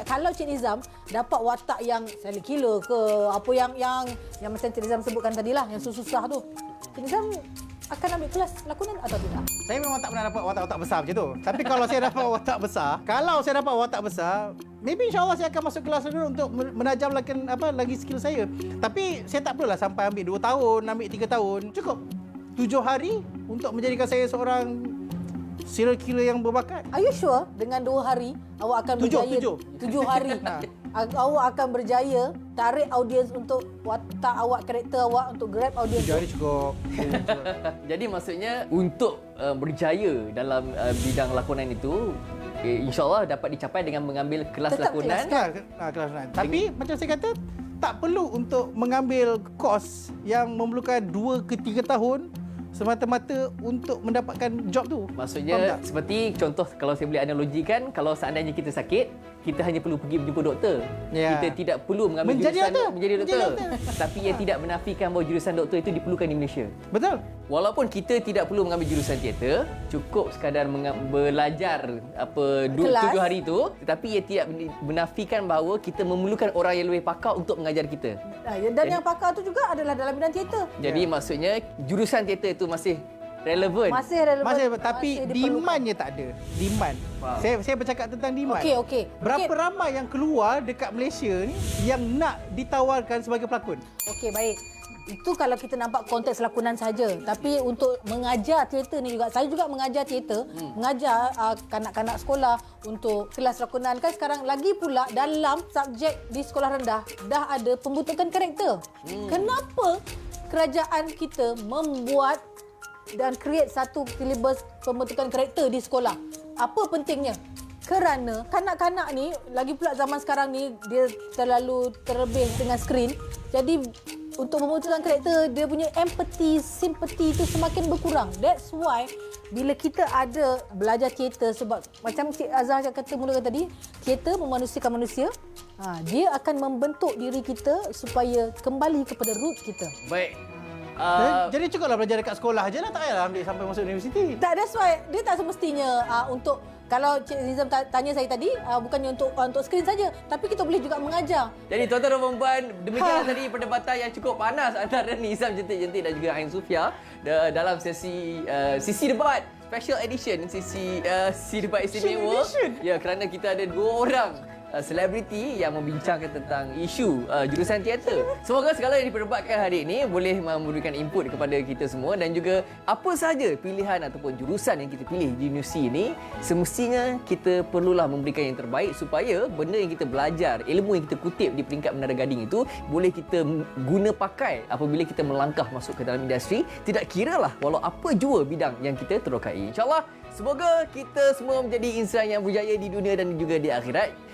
kalau Cik Nizam dapat watak yang serial killer ke apa yang macam Cik Nizam sebutkan tadilah, yang susah tu, Cik Nizam akan ambil kelas lakonan atau tidak? Saya memang tak pernah dapat watak-watak besar macam tu. Tapi kalau saya dapat watak besar, maybe insya-Allah saya akan masuk kelas dulu untuk menajam lagi skill saya. Tapi saya tak perlulah sampai ambil 2 tahun, ambil 3 tahun. Cukup 7 hari untuk menjadikan saya seorang serial killer yang berbakat. Are you sure dengan 2 hari awak akan berjaya? 7 hari. Awak akan berjaya tarik audiens untuk watak awak, karakter awak, untuk grab audiens. 7 hari cukup. Jadi maksudnya untuk berjaya dalam bidang lakonan itu, insya-Allah dapat dicapai dengan mengambil kelas Tetap lakonan. Kelas lakonan. Tapi macam saya kata, tak perlu untuk mengambil kos yang memerlukan 2 ke 3 tahun semata-mata untuk mendapatkan job tu. Maksudnya seperti contoh, kalau saya boleh analogikan, kalau seandainya kita sakit, kita hanya perlu pergi berjumpa doktor. Ya. Kita tidak perlu mengambil Menjadi jurusan menjadi doktor. doktor. Tapi ia tidak menafikan bahawa jurusan doktor itu diperlukan di Malaysia. Betul. Walaupun kita tidak perlu mengambil jurusan teater, cukup sekadar belajar 7 hari itu, tetapi ia tidak menafikan bahawa kita memerlukan orang yang lebih pakar untuk mengajar kita. Dan yang pakar tu juga adalah dalam bidang teater. Jadi maksudnya jurusan teater itu masih relevan. Masih relevan. Tapi masih demandnya tak ada. Demand. Saya bercakap tentang demand. Okey. Berapa ramai yang keluar dekat Malaysia ni yang nak ditawarkan sebagai pelakon? Okey, baik. Itu kalau kita nampak konteks lakonan saja. Tapi untuk mengajar teater ni juga, saya juga mengajar teater, mengajar kanak-kanak sekolah untuk kelas lakonan. Kan sekarang lagi pula dalam subjek di sekolah rendah dah ada pembentukan karakter. Kenapa kerajaan kita membuat dan create satu syllabus pembentukan karakter di sekolah? Apa pentingnya? Kerana kanak-kanak ni, lagi pula zaman sekarang ni, dia terlalu terlebih dengan skrin. Jadi untuk membentukkan karakter, dia punya empathy, sympathy tu semakin berkurang. That's why bila kita ada belajar teater, sebab macam Cik Azhar kata mulakan tadi, teater memanusiakan manusia. Dia akan membentuk diri kita supaya kembali kepada root kita. Baik. Jadi cukuplah belajar dekat sekolah je lah, tak payahlah ambil sampai masuk universiti. Tak, that's why dia tak semestinya untuk, kalau Cik Nizam tanya saya tadi, bukannya untuk skrin saja, tapi kita boleh juga mengajar. Jadi tuan-tuan dan puan-puan, demikianlah tadi perdebatan yang cukup panas antara Nizam Jentik-Jentik dan juga Ain Sufia dalam sesi debat special edition, sesi debat istimewa. Ya, kerana kita ada 2 orang selebriti yang membincangkan tentang isu jurusan teater. Semoga segala yang diperdebatkan hari ini boleh memberikan input kepada kita semua, dan juga apa sahaja pilihan ataupun jurusan yang kita pilih di universiti ini, semestinya kita perlulah memberikan yang terbaik supaya benda yang kita belajar, ilmu yang kita kutip di peringkat Menara Gading itu boleh kita guna pakai apabila kita melangkah masuk ke dalam industri, tidak kiralah walau apa jua bidang yang kita terokai. InsyaAllah, semoga kita semua menjadi insan yang berjaya di dunia dan juga di akhirat.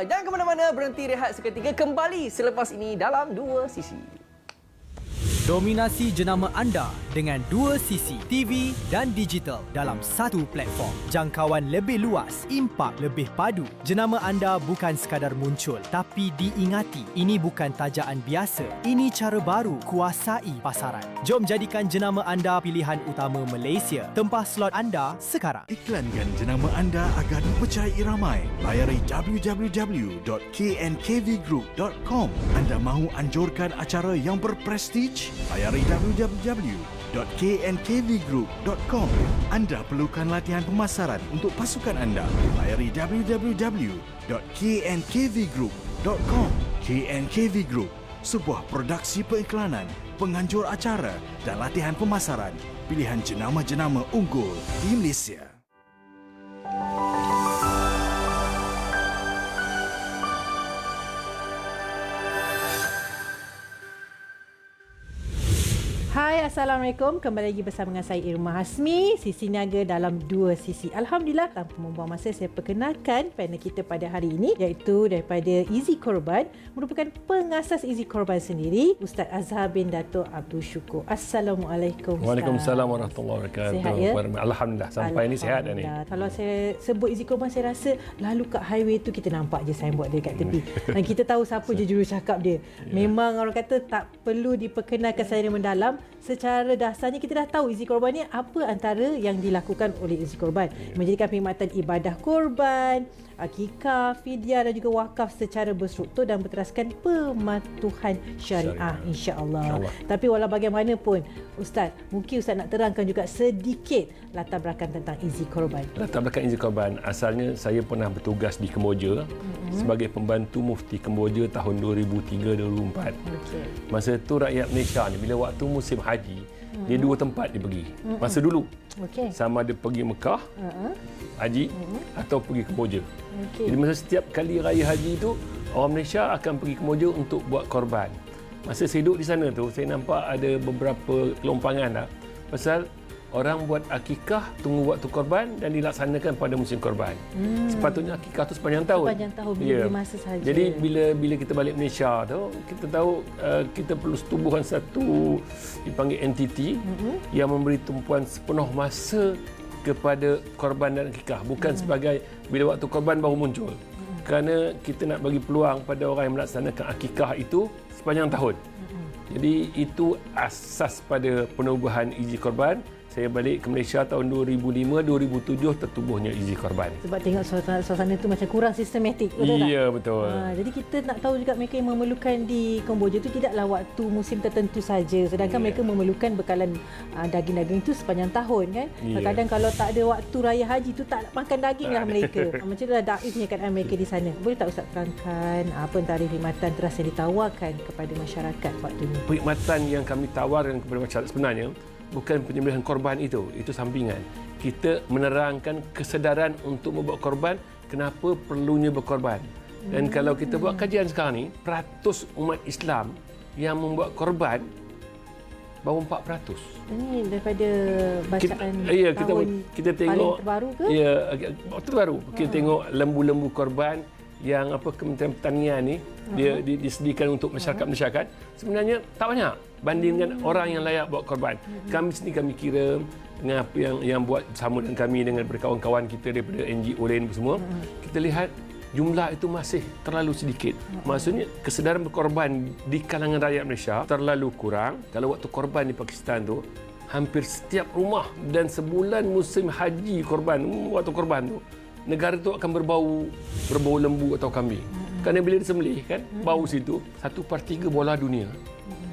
Jangan ke mana-mana, berhenti rehat seketika, kembali selepas ini dalam 2 sisi. Dominasi jenama anda dengan dua sisi TV dan digital dalam satu platform. Jangkauan lebih luas, impak lebih padu. Jenama anda bukan sekadar muncul tapi diingati. Ini bukan tajaan biasa. Ini cara baru kuasai pasaran. Jom jadikan jenama anda pilihan utama Malaysia. Tempah slot anda sekarang. Iklankan jenama anda agar dipercayai ramai. Layari www.knkvgroup.com. Anda mahu anjurkan acara yang berprestij? Layari www.knkvgroup.com. Anda perlukan latihan pemasaran untuk pasukan anda? Layari www.knkvgroup.com. KNKV Group, sebuah produksi periklanan, penganjur acara dan latihan pemasaran. Pilihan jenama-jenama unggul di Malaysia. Hai, Assalamualaikum. Kembali lagi bersama dengan saya Irma Hasmi, Sisi Niaga dalam Dua Sisi. Alhamdulillah, tanpa membuang masa, saya perkenalkan panel kita pada hari ini, iaitu daripada Easy Korban, merupakan pengasas Easy Korban sendiri, Ustaz Azhar bin Dato' Abdul Syukur. Assalamualaikum, Ustaz. Waalaikumsalam warahmatullahi wabarakatuh. Sihat ya? Alhamdulillah, sampai ni sihat dah ni. Kalau saya sebut Easy Korban, saya rasa lalu kat highway tu kita nampak je signboard dia kat tepi. Dan kita tahu siapa je jurucakap dia. Memang orang kata tak perlu diperkenalkan secara mendalam. Secara dasarnya kita dah tahu Easy Korban ni apa antara yang dilakukan oleh Easy Korban. Menjadikan perkhidmatan ibadah korban, akikah, fidyah dan juga wakaf secara berstruktur dan berteraskan pematuhan syariah, insya-Allah. Tapi walau bagaimanapun, Ustaz, mungkin Ustaz nak terangkan juga sedikit latar belakang tentang Easy Korban. Latar belakang Easy Korban, asalnya saya pernah bertugas di Kemboja sebagai pembantu mufti Kemboja tahun 2003-2004. Masa tu rakyat Malaysia ni bila waktu musim haji, dia dua tempat dia pergi. Masa dulu. Sama ada pergi Mekah, haji atau pergi Kemboja. Jadi masa setiap kali raya haji itu, orang Malaysia akan pergi Kemboja untuk buat korban. Masa saya duduk di sana tu, saya nampak ada beberapa kelompangan dah. Pasal orang buat akikah, tunggu waktu korban dan dilaksanakan pada musim korban. Sepatutnya akikah tu sepanjang tahun. Sepanjang tahun, bila masa sahaja. Jadi bila kita balik Malaysia tu, kita tahu kita perlu setubuhan satu dipanggil entiti yang memberi tumpuan sepenuh masa kepada korban dan akikah. Bukan sebagai bila waktu korban baru muncul. Kerana kita nak bagi peluang pada orang yang melaksanakan akikah itu sepanjang tahun. Jadi itu asas pada penubuhan Easy Korban. Saya balik ke Malaysia tahun 2005-2007 tertubuhnya Easy Korban. Sebab tengok suasana tu macam kurang sistematik, betul tak? Ya, betul. Jadi kita nak tahu juga mereka yang memerlukan di Kemboja itu tidaklah waktu musim tertentu saja. Sedangkan mereka memerlukan bekalan daging-daging itu sepanjang tahun kan. Kadang-kadang kalau tak ada waktu raya haji tu tak makan daging lah mereka. Macam itulah daifnya keadaan mereka di sana. Boleh tak Ustaz terangkan apa antara perkhidmatan teras yang ditawarkan kepada masyarakat waktu ini? Perkhidmatan yang kami tawarkan kepada masyarakat sebenarnya bukan penyembelihan korban itu sampingan. Kita menerangkan kesedaran untuk membuat korban, kenapa perlunya berkorban. Dan kalau kita buat kajian sekarang ni, peratus umat Islam yang membuat korban baru 4%. Ini daripada bacaan kita tengok paling terbaru ke? Ya, terbaru. Kita tengok lembu-lembu korban yang Kementerian Pertanian ni dia disediakan untuk masyarakat sebenarnya tak banyak banding dengan orang yang layak buat korban. Kami sendiri kami kira dengan apa yang buat bersama dengan kami dengan kawan-kawan kita daripada NGO lain semua, kita lihat jumlah itu masih terlalu sedikit. Maksudnya kesedaran berkorban di kalangan rakyat Malaysia terlalu kurang. Kalau waktu korban di Pakistan tu hampir setiap rumah dan sebulan musim haji korban, waktu korban tu negara tu akan berbau lembu atau kambing. Kerana bila disembelih kan, bau situ 1/3 bola dunia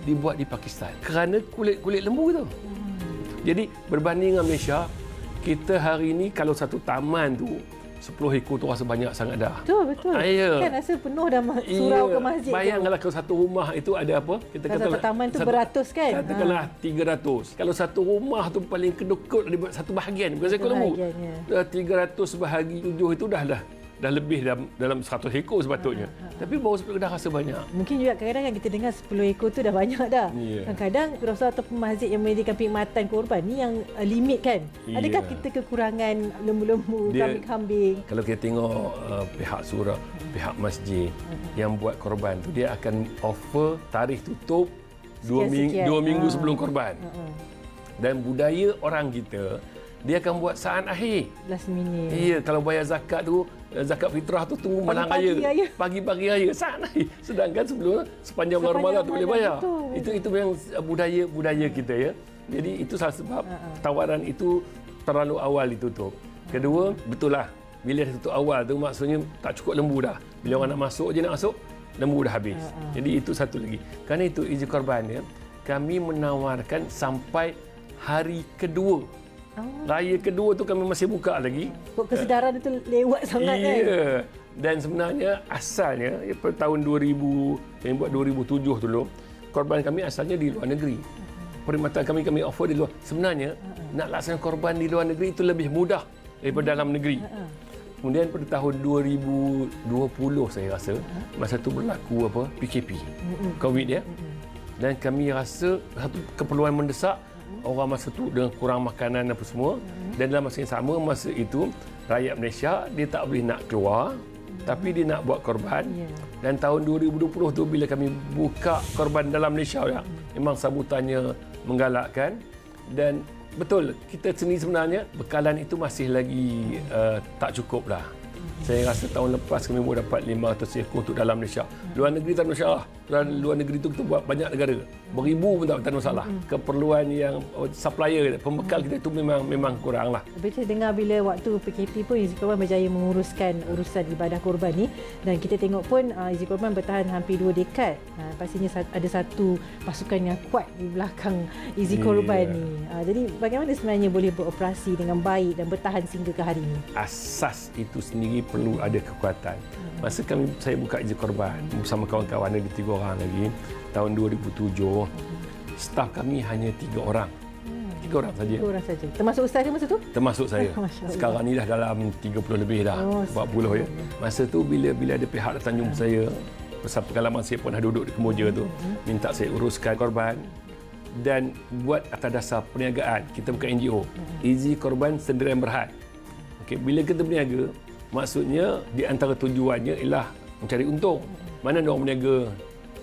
dibuat di Pakistan kerana kulit lembu tu. Jadi berbanding dengan Malaysia, kita hari ini kalau satu taman tu 10 ekor tu rasa banyak sangat dah. Betul. Kan rasa penuh dah surau ke masjid. Bayangkanlah kalau satu rumah itu ada apa? Kita kata satu taman tu beratus kan? Katakanlah 300. Kalau satu rumah tu paling kedekut dibuat satu bahagian, bukan seekor lembu. 300 bahagi 7 itu dah lebih dalam 100 ekor sepatutnya. Tapi baru 10 dah rasa banyak. Mungkin juga kadang-kadang kan kita dengar 10 ekor tu dah banyak dah. Kadang-kadang kurasa ataupun masjid yang menyediakan perkhidmatan korban ni yang limit kan. Adakah kita kekurangan lembu-lembu, kambing-kambing? Kalau kita tengok pihak pihak masjid yang buat korban tu, dia akan offer tarikh tutup dua minggu sebelum korban. Dan budaya orang kita, dia akan buat saat akhir. Last minute. Ya, kalau bayar zakat tu, zakat fitrah tu tunggu malam raya. Pagi-pagi raya saat akhir. Sedangkan sepanjang bulan Ramadan tu boleh bayar. Itu memang budaya kita ya. Jadi itu salah sebab tawaran itu terlalu awal ditutup. Kedua, betul lah. Bila tutup awal tu maksudnya tak cukup lembu dah. Bila orang nak masuk je nak masuk, lembu dah habis. Jadi itu satu lagi. Kerana itu izin korban ya, kami menawarkan sampai hari kedua. Raya kedua tu kami masih buka lagi. Kesedaran itu lewat sangat kan? Ya. Dan sebenarnya asalnya pada tahun 2000, kami buat 2007 dulu, korban kami asalnya di luar negeri. Perkhidmatan kami offer di luar. Sebenarnya nak laksanakan korban di luar negeri itu lebih mudah daripada dalam negeri. Kemudian pada tahun 2020 saya rasa, masa tu berlaku PKP, COVID ya. Dan kami rasa satu keperluan mendesak, orang masa tu dengan kurang makanan apa semua, dan dalam masa yang sama, masa itu rakyat Malaysia dia tak boleh nak keluar, tapi dia nak buat korban. Dan tahun 2020 tu bila kami buka korban dalam Malaysia ya, memang sambutannya menggalakkan. Dan betul, kita sendiri sebenarnya bekalan itu masih lagi tak cukup lah. Saya rasa tahun lepas kami baru dapat 500 ekor untuk dalam Malaysia. Luar negeri tak ada masalah. Luar negeri itu kita buat banyak negara. Beribu pun tak ada masalah. Keperluan yang supplier, pembekal kita itu memang kurang lah. Tapi saya dengar bila waktu PKP pun Izzy Korban berjaya menguruskan urusan ibadah korban ni. Dan kita tengok pun Izzy Korban bertahan hampir 2 dekad. Pastinya ada satu pasukan yang kuat di belakang Izzy Korban ni. Jadi bagaimana sebenarnya boleh beroperasi dengan baik dan bertahan sehingga ke hari ini? Asas itu sendiri perlu ada kekuatan. Masa saya buka Izzy Korban bersama kawan-kawan ada 3 orang lagi tahun 2007, staf kami hanya 3 orang. 3 orang saja. 3 orang saja. Termasuk ustaz dia masa tu? Termasuk saya. Sekarang ni dah dalam 30 lebih dah. 40 ya. Masa tu bila ada pihak datang jumpa saya, pasal pengalaman saya pernah duduk di Kemboja tu, minta saya uruskan korban dan buat atas dasar perniagaan. Kita bukan NGO. Izzy Korban Sendirian Berhad. Okey, bila kita berniaga, maksudnya di antara tujuannya ialah mencari untung. Mana ada orang berniaga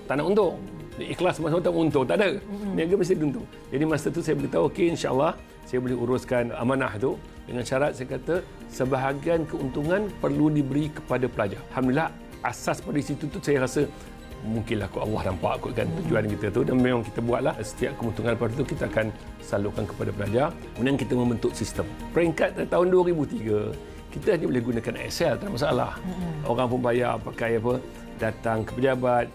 tak nak untung? Dia ikhlas masa tak untung, tak ada. Berniaga mesti untung. Jadi masa tu saya beritahu, okey, insya-Allah saya boleh uruskan amanah tu dengan syarat saya kata sebahagian keuntungan perlu diberi kepada pelajar. Alhamdulillah, asas pada situ tu saya rasa mungkinlah Allah nampak kot kan tujuan kita tu, dan memang kita buatlah setiap keuntungan pada tu kita akan salurkan kepada pelajar. Kemudian kita membentuk sistem. Peringkat tahun 2003 kita hanya boleh gunakan Excel, tak ada masalah. Orang pun bayar pakai datang ke pejabat.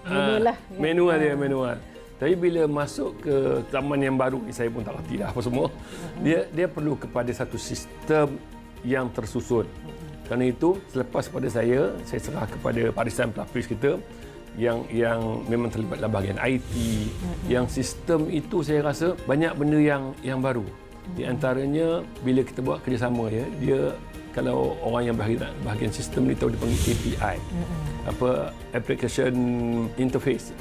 Manual. Tapi bila masuk ke zaman yang baru ni, saya pun tak reti dah apa semua. Dia perlu kepada satu sistem yang tersusun. Kerana itu selepas pada saya serah kepada barisan pelapis kita yang memang terlibat dalam bahagian IT. Yang sistem itu saya rasa banyak benda yang baru. Di antaranya bila kita buat kerjasama ya, dia kalau orang yang bahagian sistem ni tahu dipanggil API. Application Interface.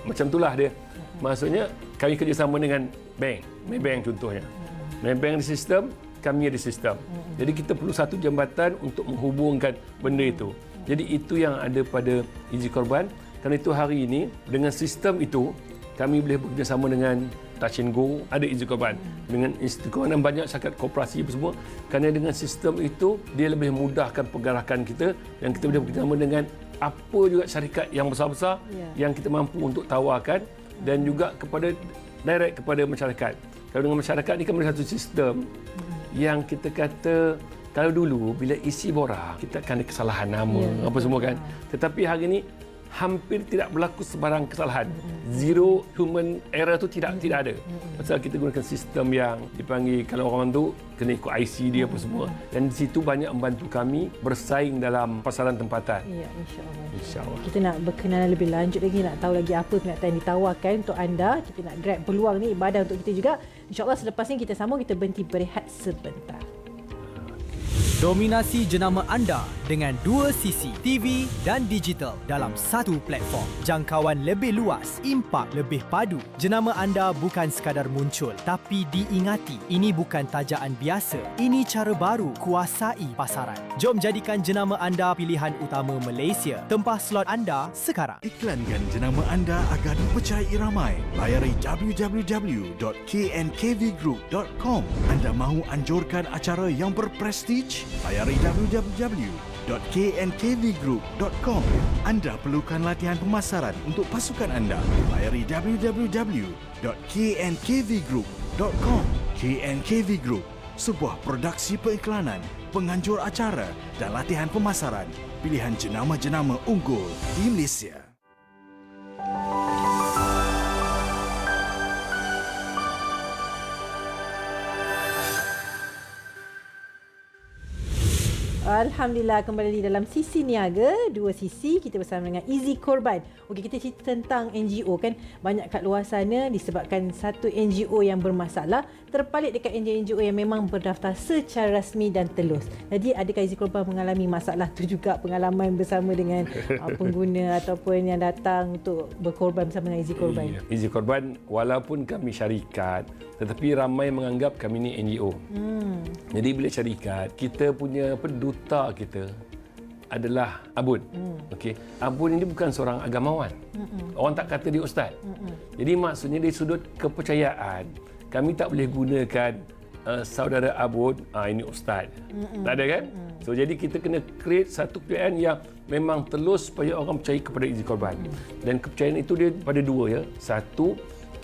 Macam itulah dia. Maksudnya kami kerjasama dengan bank. Maybank contohnya. Maybank ada sistem, kami ada sistem. Jadi kita perlu satu jambatan untuk menghubungkan benda itu. Jadi itu yang ada pada Izzy Korban. Kerana itu hari ini dengan sistem itu kami boleh bekerjasama dengan Touch and Go, ada Izzy Korban. Dengan institusi dan banyak syarikat koperasi semua. Kerana dengan sistem itu, dia lebih mudahkan pergerakan kita dan kita boleh bekerjasama dengan apa juga syarikat yang besar-besar yang kita mampu untuk tawarkan dan juga direct kepada masyarakat. Kalau dengan masyarakat ni kan ada satu sistem yang kita kata kalau dulu bila isi borang kita akan ada kesalahan nama apa semua kan. Tetapi hari ini hampir tidak berlaku sebarang kesalahan. Zero human error tu tidak ada. Pasal kita gunakan sistem yang dipanggil kalau orang tu kena ikut IC dia apa semua. Dan di situ banyak membantu kami bersaing dalam pasaran tempatan. Ya, insya-Allah. Insya-Allah. Kita nak berkenalan lebih lanjut lagi, nak tahu lagi apa penyertaan yang ditawarkan untuk anda. Kita nak grab peluang ni, ibadah untuk kita juga. InsyaAllah selepas ni kita sambung, kita berhenti berehat sebentar. Dominasi jenama anda dengan dua sisi TV dan digital dalam satu platform. Jangkauan lebih luas, impak lebih padu. Jenama anda bukan sekadar muncul tapi diingati. Ini bukan tajaan biasa. Ini cara baru kuasai pasaran. Jom jadikan jenama anda pilihan utama Malaysia. Tempah slot anda sekarang. Iklankan jenama anda agar dipercayai ramai. Layari www.knkvgroup.com. Anda mahu anjurkan acara yang berprestij? Layari www.knkvgroup.com. Anda perlukan latihan pemasaran untuk pasukan anda? Layari www.knkvgroup.com. KNKV Group, sebuah produksi periklanan, penganjur acara dan latihan pemasaran. Pilihan jenama-jenama unggul di Malaysia. Alhamdulillah, kembali dalam Sisi Niaga. Dua sisi, kita bersama dengan Easy Korban. Okey, kita cerita tentang NGO kan. Banyak kat luar sana disebabkan satu NGO yang bermasalah terpalit dekat NGO yang memang berdaftar secara rasmi dan telus. Jadi adakah Easy Korban mengalami masalah tu juga, pengalaman bersama dengan pengguna ataupun yang datang untuk berkorban bersama dengan Easy Korban? Easy Korban, walaupun kami syarikat, tetapi ramai menganggap kami ni NGO. Jadi bila syarikat, kita punya duta kita adalah Abun. Okey, Abun ini bukan seorang agamawan. Orang tak kata dia ustaz. Jadi maksudnya dari sudut kepercayaan, kami tak boleh gunakan saudara Abun, ini ustaz. Tak ada kan? So jadi kita kena create satu kepercayaan yang memang telus supaya orang percaya kepada Easy Korban. Dan kepercayaan itu dia pada dua ya. Satu,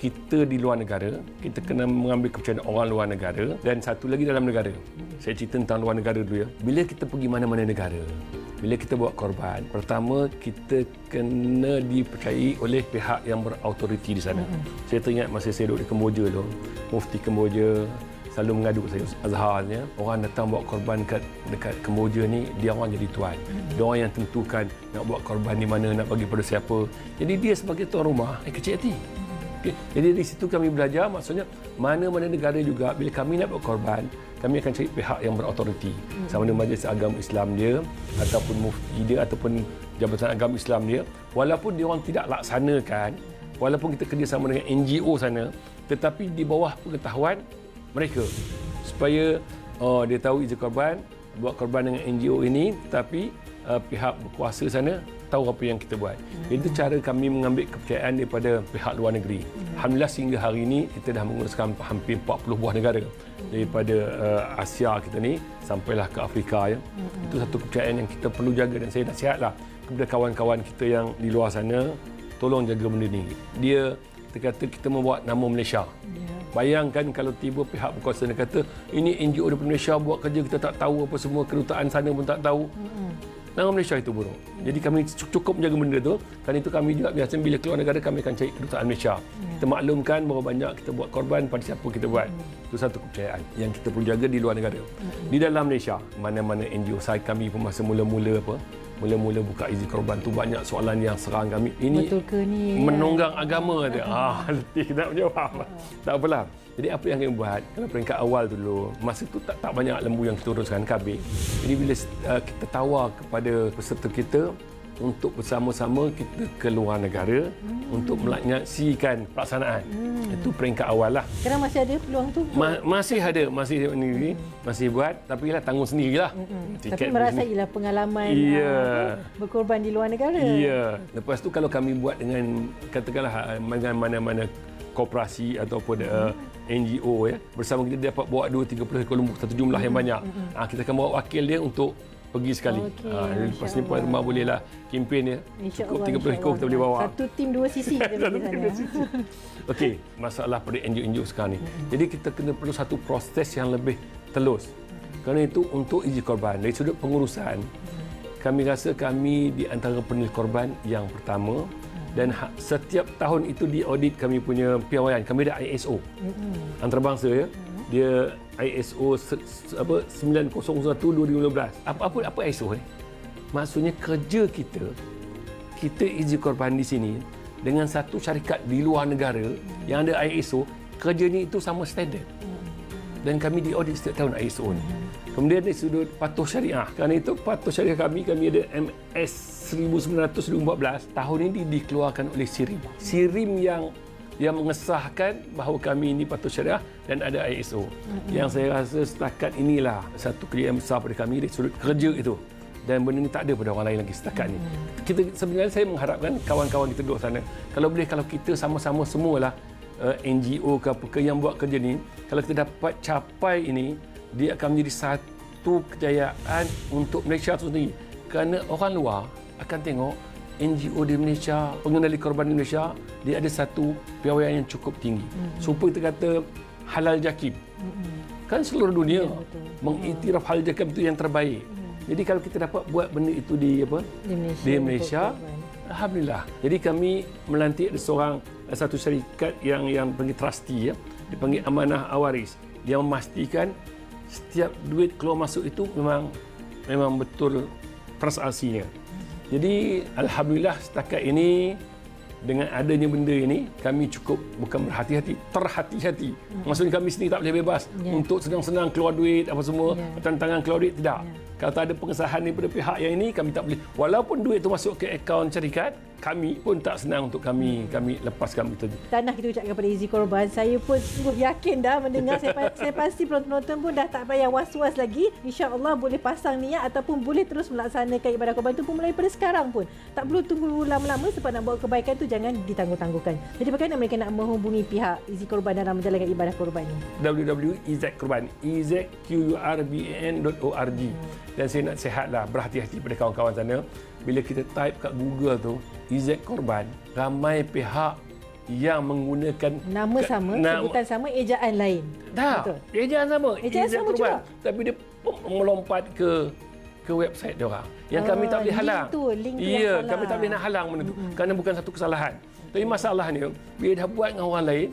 kita di luar negara, kita kena mengambil kepercayaan orang luar negara, dan satu lagi dalam negara. Saya cerita tentang luar negara dulu ya. Bila kita pergi mana-mana negara, bila kita buat korban, pertama kita kena dipercayai oleh pihak yang berautoriti di sana. Saya teringat masa saya duduk di Kemboja tu, Mufti Kemboja selalu mengadu saya, Azharnya, orang datang buat korban dekat Kemboja ni, dia orang jadi tuan. Dia orang yang tentukan nak buat korban di mana, nak bagi pada siapa. Jadi dia sebagai tuan rumah, kecil hati. Okay. Jadi dari situ kami belajar, maksudnya mana-mana negara juga bila kami nak buat korban, kami akan cari pihak yang berautoriti. Sama ada Majlis Agama Islam dia, ataupun mufti dia, ataupun Jabatan Agama Islam dia. Walaupun dia orang tidak laksanakan, walaupun kita kerjasama dengan NGO sana, tetapi di bawah pengetahuan mereka. Supaya dia tahu Easy Korban buat korban dengan NGO ini, tapi pihak berkuasa sana tahu apa yang kita buat. Itu cara kami mengambil kepercayaan daripada pihak luar negeri. Alhamdulillah sehingga hari ini kita dah menguruskan hampir 40 buah negara. Daripada Asia kita ni sampailah ke Afrika ya. Itu satu kepercayaan yang kita perlu jaga, dan saya nasihatlah kepada kawan-kawan kita yang di luar sana, tolong jaga benda ni. Dia kata kita membuat nama Malaysia. Bayangkan kalau tiba pihak berkuasa dia kata ini NGO daripada Malaysia buat kerja, kita tak tahu apa semua, kedutaan sana pun tak tahu. Nama Malaysia itu buruk. Jadi kami cukup menjaga benda tu. Kerana itu kami juga biasa bila keluar negara kami akan cari kedutaan Malaysia. Kita maklumkan bahawa banyak kita buat korban pada siapa kita buat. Itu satu kepercayaan yang kita perlu jaga di luar negara. Di dalam Malaysia, mana-mana NGO saya kami pun masa mula-mula mula-mula buka Easy Korban tu banyak soalan yang serang kami. Ini betul ke ni? Menunggang agama dia. Letih nak menjawab. Tak apalah. Jadi apa yang kami buat, kalau peringkat awal dulu, masa tu tak banyak lembu yang kita uruskan, KB. Jadi bila kita tawar kepada peserta kita untuk bersama-sama kita ke luar negara untuk menyaksikan pelaksanaan. Itu peringkat awal lah. Sekarang masih ada peluang tu? Masih ada, masih buat, tapi lah tanggung sendirilah. Tapi merasailah pengalaman berkorban di luar negara. Ya. Lepas tu kalau kami buat dengan katakanlah dengan mana-mana koperasi ataupun NGO ya, bersama kita dapat bawa 2-30 ekor lembu, satu jumlah yang banyak. Kita akan bawa wakil dia untuk pergi sekali. Lepas ni puan rumah bolehlah kempen ya. Cukup 30 ekor kita boleh bawa. Satu tim dua sisi kita pergi sana. Okey, masalah pada NGO sekarang ni. Jadi kita kena perlu satu proses yang lebih telus. Kerana itu untuk Easy Korban dari sudut pengurusan, kami rasa kami di antara penelit korban yang pertama, dan setiap tahun itu diaudit kami punya piawaian. Kami ada ISO antarabangsa ya. Dia ISO 9001/2015. Apa ISO ni? Maksudnya kerja kita Easy Korban di sini dengan satu syarikat di luar negara yang ada ISO, kerja ni itu sama standard. Dan kami diaudit setiap tahun ISO ni. Kemudian dari sudut patuh syariah. Kerana itu patuh syariah kami ada MS 1914. Tahun ini dikeluarkan oleh SIRIM. SIRIM yang mengesahkan bahawa kami ini patuh syariah dan ada ISO. Yang saya rasa setakat inilah satu kejayaan besar pada kami dari sudut kerja itu. Dan benda ni tak ada pada orang lain lagi setakat ni. Sebenarnya saya mengharapkan kawan-kawan kita duduk sana, kalau kita sama-sama semualah NGO ke apa ke yang buat kerja ni, kalau kita dapat capai ini, dia akan menjadi satu kejayaan untuk Malaysia itu sendiri. Kerana orang luar akan tengok NGO di Malaysia, pengendali korban di Malaysia, dia ada satu piawaian yang cukup tinggi. Supaya kita kata halal jakim. Kan seluruh dunia mengiktiraf halal jakim itu yang terbaik. Jadi kalau kita dapat buat benda itu di Malaysia, alhamdulillah. Jadi kami melantik satu syarikat yang panggil trustee, dipanggil amanah awaris, yang memastikan setiap duit keluar masuk itu memang betul transaksinya. Jadi alhamdulillah setakat ini dengan adanya benda ini kami cukup bukan terhati-hati. Maksudnya kami sendiri tak boleh bebas untuk senang-senang keluar duit apa semua, tantangan keluar duit tidak. Kalau tak ada pengesahan daripada pihak yang ini, kami tak boleh. Walaupun duit itu masuk ke akaun syarikat, kami pun tak senang untuk kami lepaskan itu. Tanah kita ucapkan kepada Izzy Korban, saya pun sungguh yakin dah mendengar. Saya pasti penonton pun dah tak payah was-was lagi. InsyaAllah boleh pasang niat ataupun boleh terus melaksanakan ibadah korban itu pun mulai pada sekarang pun. Tak perlu tunggu lama-lama sebab nak buat kebaikan tu jangan ditangguh-tangguhkan. Jadi bagaimana mereka nak menghubungi pihak Izzy Korban dalam menjalankan ibadah korban ini? www.izkorban, izkurban.org. Dan saya nak sihatlah, berhati-hati pada kawan-kawan sana. Bila kita type kat Google tu, IZ Korban, ramai pihak yang menggunakan nama sama, sebutan sama, ejaan lain. Betul. Ejaan sama. Ejaan sama juga. Tapi dia melompat ke website dia orang. Yang kami tak boleh halang. Link tu yang salah. Kami tak boleh nak halang benda tu. Kerana bukan satu kesalahan. Tapi masalahnya, bila dah buat dengan orang lain,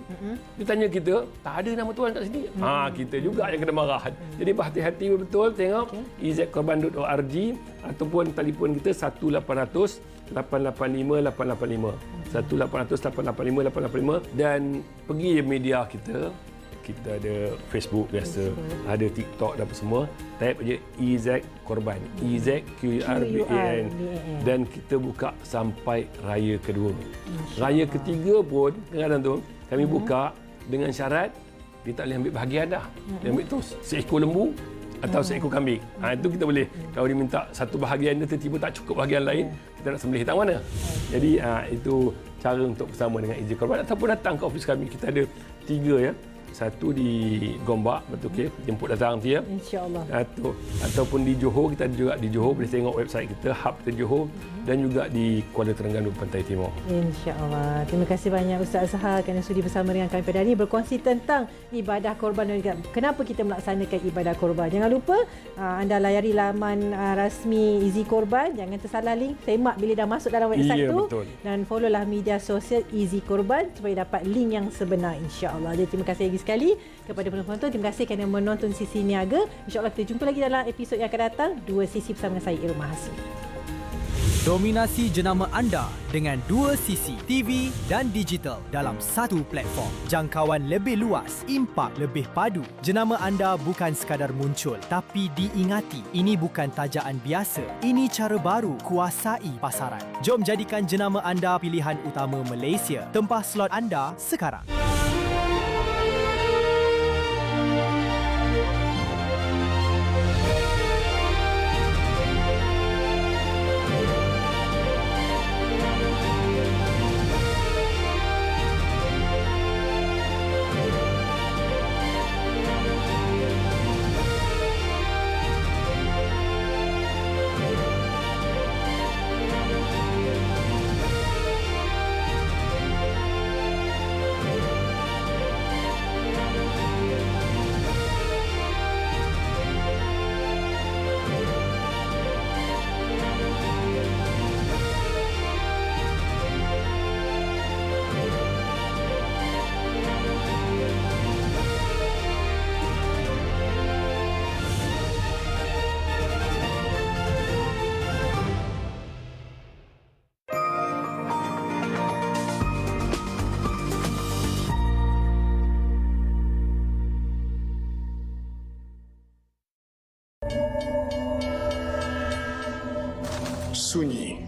dia tanya kita, tak ada nama tuan kat sini. Kita juga yang kena marah. Jadi berhati-hati betul, tengok izkurban.org ataupun telefon kita 1-800-885-885. 1-800-885-885 dan pergi media kita. Kita ada Facebook biasa, ada TikTok dan apa semua. Type aja IZ Korban, IZQRBAN, dan kita buka sampai raya kedua. Raya ketiga pun kadang-kadang tu kami buka dengan syarat dia tak boleh ambil bahagian dah. Dia ambil tu seekor lembu atau seekor kambing. Itu kita boleh. Kalau dia minta satu bahagian dia tiba-tiba tak cukup bahagian lain, kita nak sembelih tak mana. Jadi itu cara untuk bersama dengan IZ Korban ataupun datang ke ofis kami. Kita ada 3 ya. Satu di Gombak, betul ke? Jemput datang dia. InsyaAllah. Ataupun di Johor, kita ada juga di Johor. Boleh tengok website kita, hub kita Johor. Dan juga di Kuala Terengganu, Pantai Timur. InsyaAllah. Terima kasih banyak Ustaz Azhar kerana sudi bersama dengan kami pada hari ini berkongsi tentang ibadah korban dan juga kenapa kita melaksanakan ibadah korban. Jangan lupa anda layari laman rasmi Izzy Korban. Jangan tersalah link. Semak bila dah masuk dalam website tu. Betul. Dan followlah media sosial Izzy Korban supaya dapat link yang sebenar, insyaAllah. Jadi terima kasih lagi sekali kepada penonton. Terima kasih kerana menonton Sisi Niaga. InsyaAllah kita jumpa lagi dalam episod yang akan datang. 2 sisi bersama dengan saya, Irma Hasmi. Dominasi jenama anda dengan 2 sisi TV dan digital dalam satu platform. Jangkauan lebih luas, impak lebih padu. Jenama anda bukan sekadar muncul tapi diingati. Ini bukan tajaan biasa. Ini cara baru kuasai pasaran. Jom jadikan jenama anda pilihan utama Malaysia. Tempah slot anda sekarang. sunyi.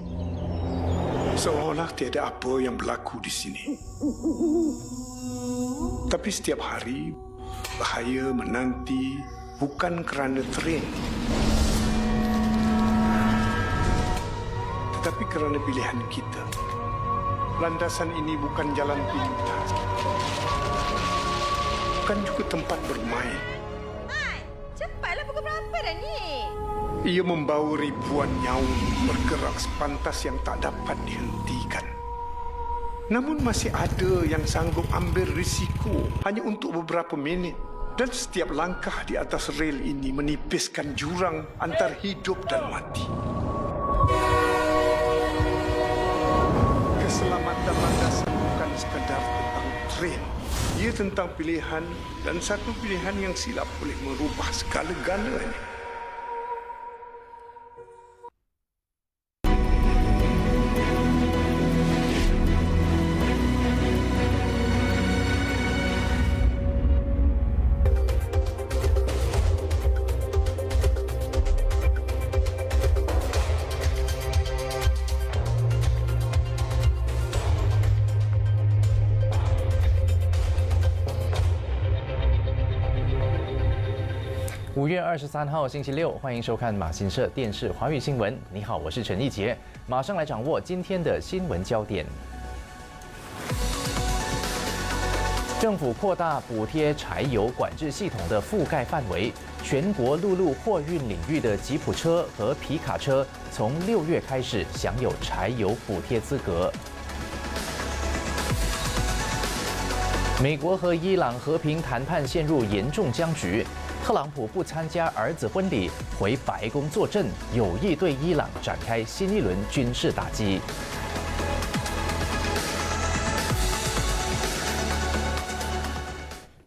Seolah tiada apa yang berlaku di sini. Tapi setiap hari, bahaya menanti bukan kerana tren, tetapi kerana pilihan kita. Landasan ini bukan jalan pintas, bukan juga tempat bermain. Cepatlah, pukul berapa dah ni? Ia membawa ribuan nyawa bergerak sepantas yang tak dapat dihentikan. Namun masih ada yang sanggup ambil risiko hanya untuk beberapa minit. Dan setiap langkah di atas rel ini menipiskan jurang antara hidup dan mati. Keselamatan landasan bukan sekadar tentang tren. Ia tentang pilihan, dan satu pilihan yang silap boleh merubah segala-galanya.5月23号星期六，欢迎收看马新社电视华语新闻。你好，我是陈义杰，马上来掌握今天的新闻焦点。政府扩大补贴柴油管制系统的覆盖范围，全国陆路货运领域的吉普车和皮卡车从6月开始享有柴油补贴资格。美国和伊朗和平谈判陷入严重僵局。特朗普不参加儿子婚礼，回白宫坐镇，有意对伊朗展开新一轮军事打击。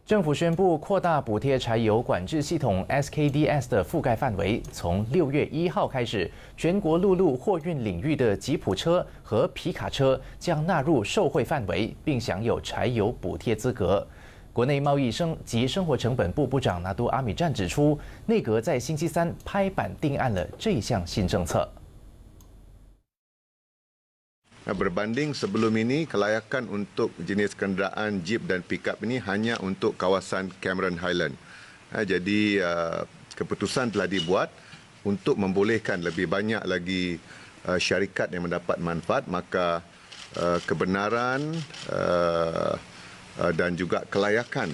政府宣布扩大补贴柴油管制系统 SKDS 的覆盖范围，从6月1号开始，全国陆路货运领域的吉普车和皮卡车将纳入受惠范围，并享有柴油补贴资格。国内贸易及生活成本部部长拿督阿米赞指出，内阁在星期三拍板定案了这一项新政策。Berbanding sebelum ini, kelayakan untuk jenis kenderaan Jeep dan Pickup ini hanya untuk kawasan Cameron Highland. Jadi keputusan telah dibuat untuk membolehkan lebih banyak lagi syarikat yang mendapat manfaat, maka kebenaran dan juga kelayakan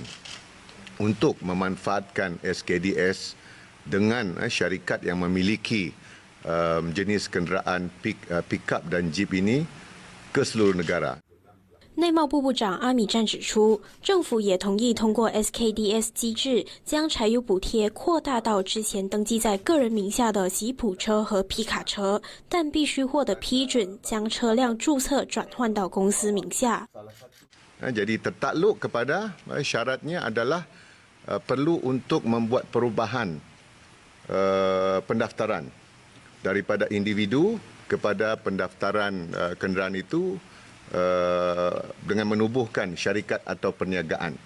untuk memanfaatkan SKDS dengan syarikat yang memiliki jenis kenderaan pickup dan jeep ini ke seluruh negara. 内贸部部长阿米赞指出，政府也同意通过 SKDS 机制，将柴油补贴扩大到之前登记在个人名下的吉普车和皮卡车，但必须获得批准将车辆注册转换到公司名下。Jadi tertakluk kepada syaratnya adalah perlu untuk membuat perubahan pendaftaran daripada individu kepada pendaftaran kenderaan itu dengan menubuhkan syarikat atau perniagaan,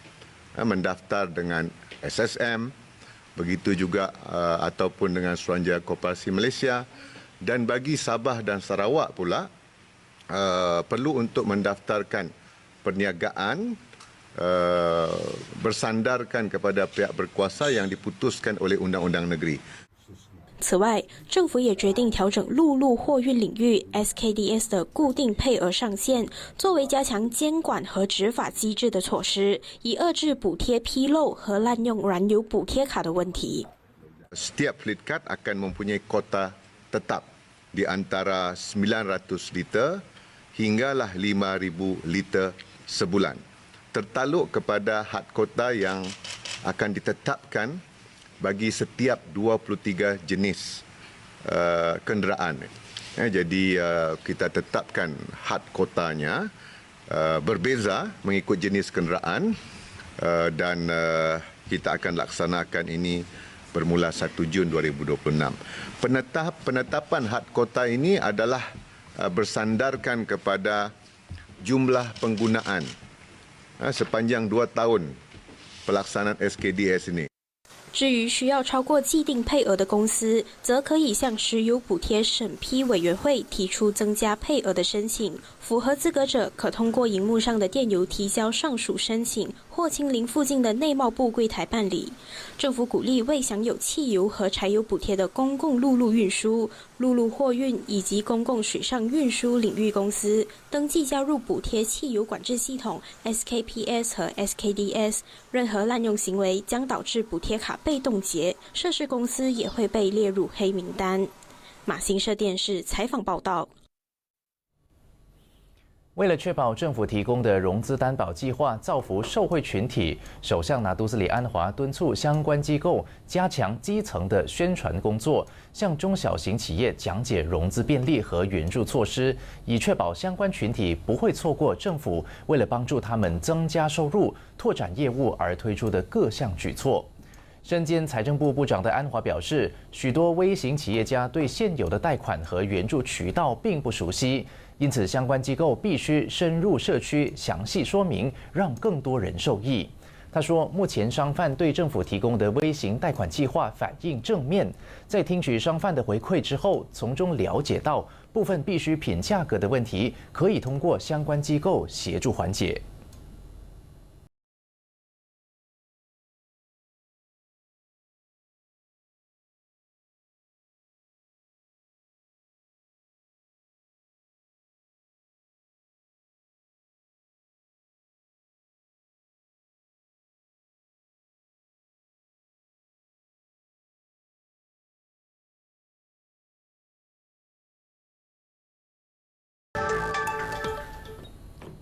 mendaftar dengan SSM, begitu juga ataupun dengan Suruhanjaya Koperasi Malaysia, dan bagi Sabah dan Sarawak pula perlu untuk mendaftarkan perniagaan bersandarkan kepada pihak berkuasa yang diputuskan oleh undang-undang negeri. 此外，政府也决定调整陆路货运领域 SKDS 的固定配额上限，作为加强监管和执法机制的措施，以遏制补贴纰漏和滥用燃油补贴卡的问题。Setiap fleet card akan mempunyai kota tetap di antara 900 liter hinggalah 5,000 liter sebulan, tertaluk kepada had kota yang akan ditetapkan bagi setiap 23 jenis kenderaan. Jadi kita tetapkan had kotanya berbeza mengikut jenis kenderaan dan kita akan laksanakan ini bermula 1 Jun 2026. Penetapan had kota ini adalah bersandarkan kepada jumlah penggunaan sepanjang 2 tahun pelaksanaan SKDS ini. 至于需要超过既定配额的公司，则可以向石油补贴审批委员会提出增加配额的申请。符合资格者可通过荧幕上的电邮提交上述申请，或亲临附近的内贸部柜台办理。政府鼓励未享有汽油和柴油补贴的公共陆路运输、陆路货运以及公共水上运输领域公司登记加入补贴汽油管制系统 SKPS 和 SKDS， 任何滥用行为将导致补贴卡被冻结，涉事公司也会被列入黑名单。马新社电视采访报道。为了确保政府提供的融资担保计划造福受惠群体，首相拿督斯里安华敦促相关机构加强基层的宣传工作，向中小型企业讲解融资便利和援助措施，以确保相关群体不会错过政府为了帮助他们增加收入、拓展业务而推出的各项举措。身兼财政部部长的安华表示，许多微型企业家对现有的贷款和援助渠道并不熟悉。因此，相关机构必须深入社区，详细说明，让更多人受益。他说，目前商贩对政府提供的微型贷款计划反应正面，在听取商贩的回馈之后，从中了解到部分必需品价格的问题，可以通过相关机构协助缓解。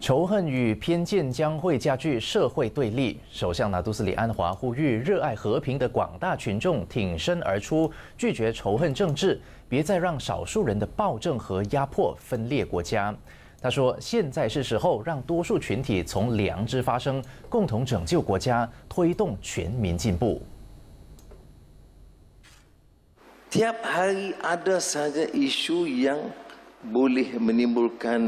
仇恨与偏见将会加剧社会对立。首相拿督斯里安华呼吁热爱和平的广大群众挺身而出，拒绝仇恨政治，别再让少数人的暴政和压迫分裂国家。他说，现在是时候让多数群体从良知发声，共同拯救国家，推动全民进步。Tiap hari ada saja isu yang boleh menimbulkan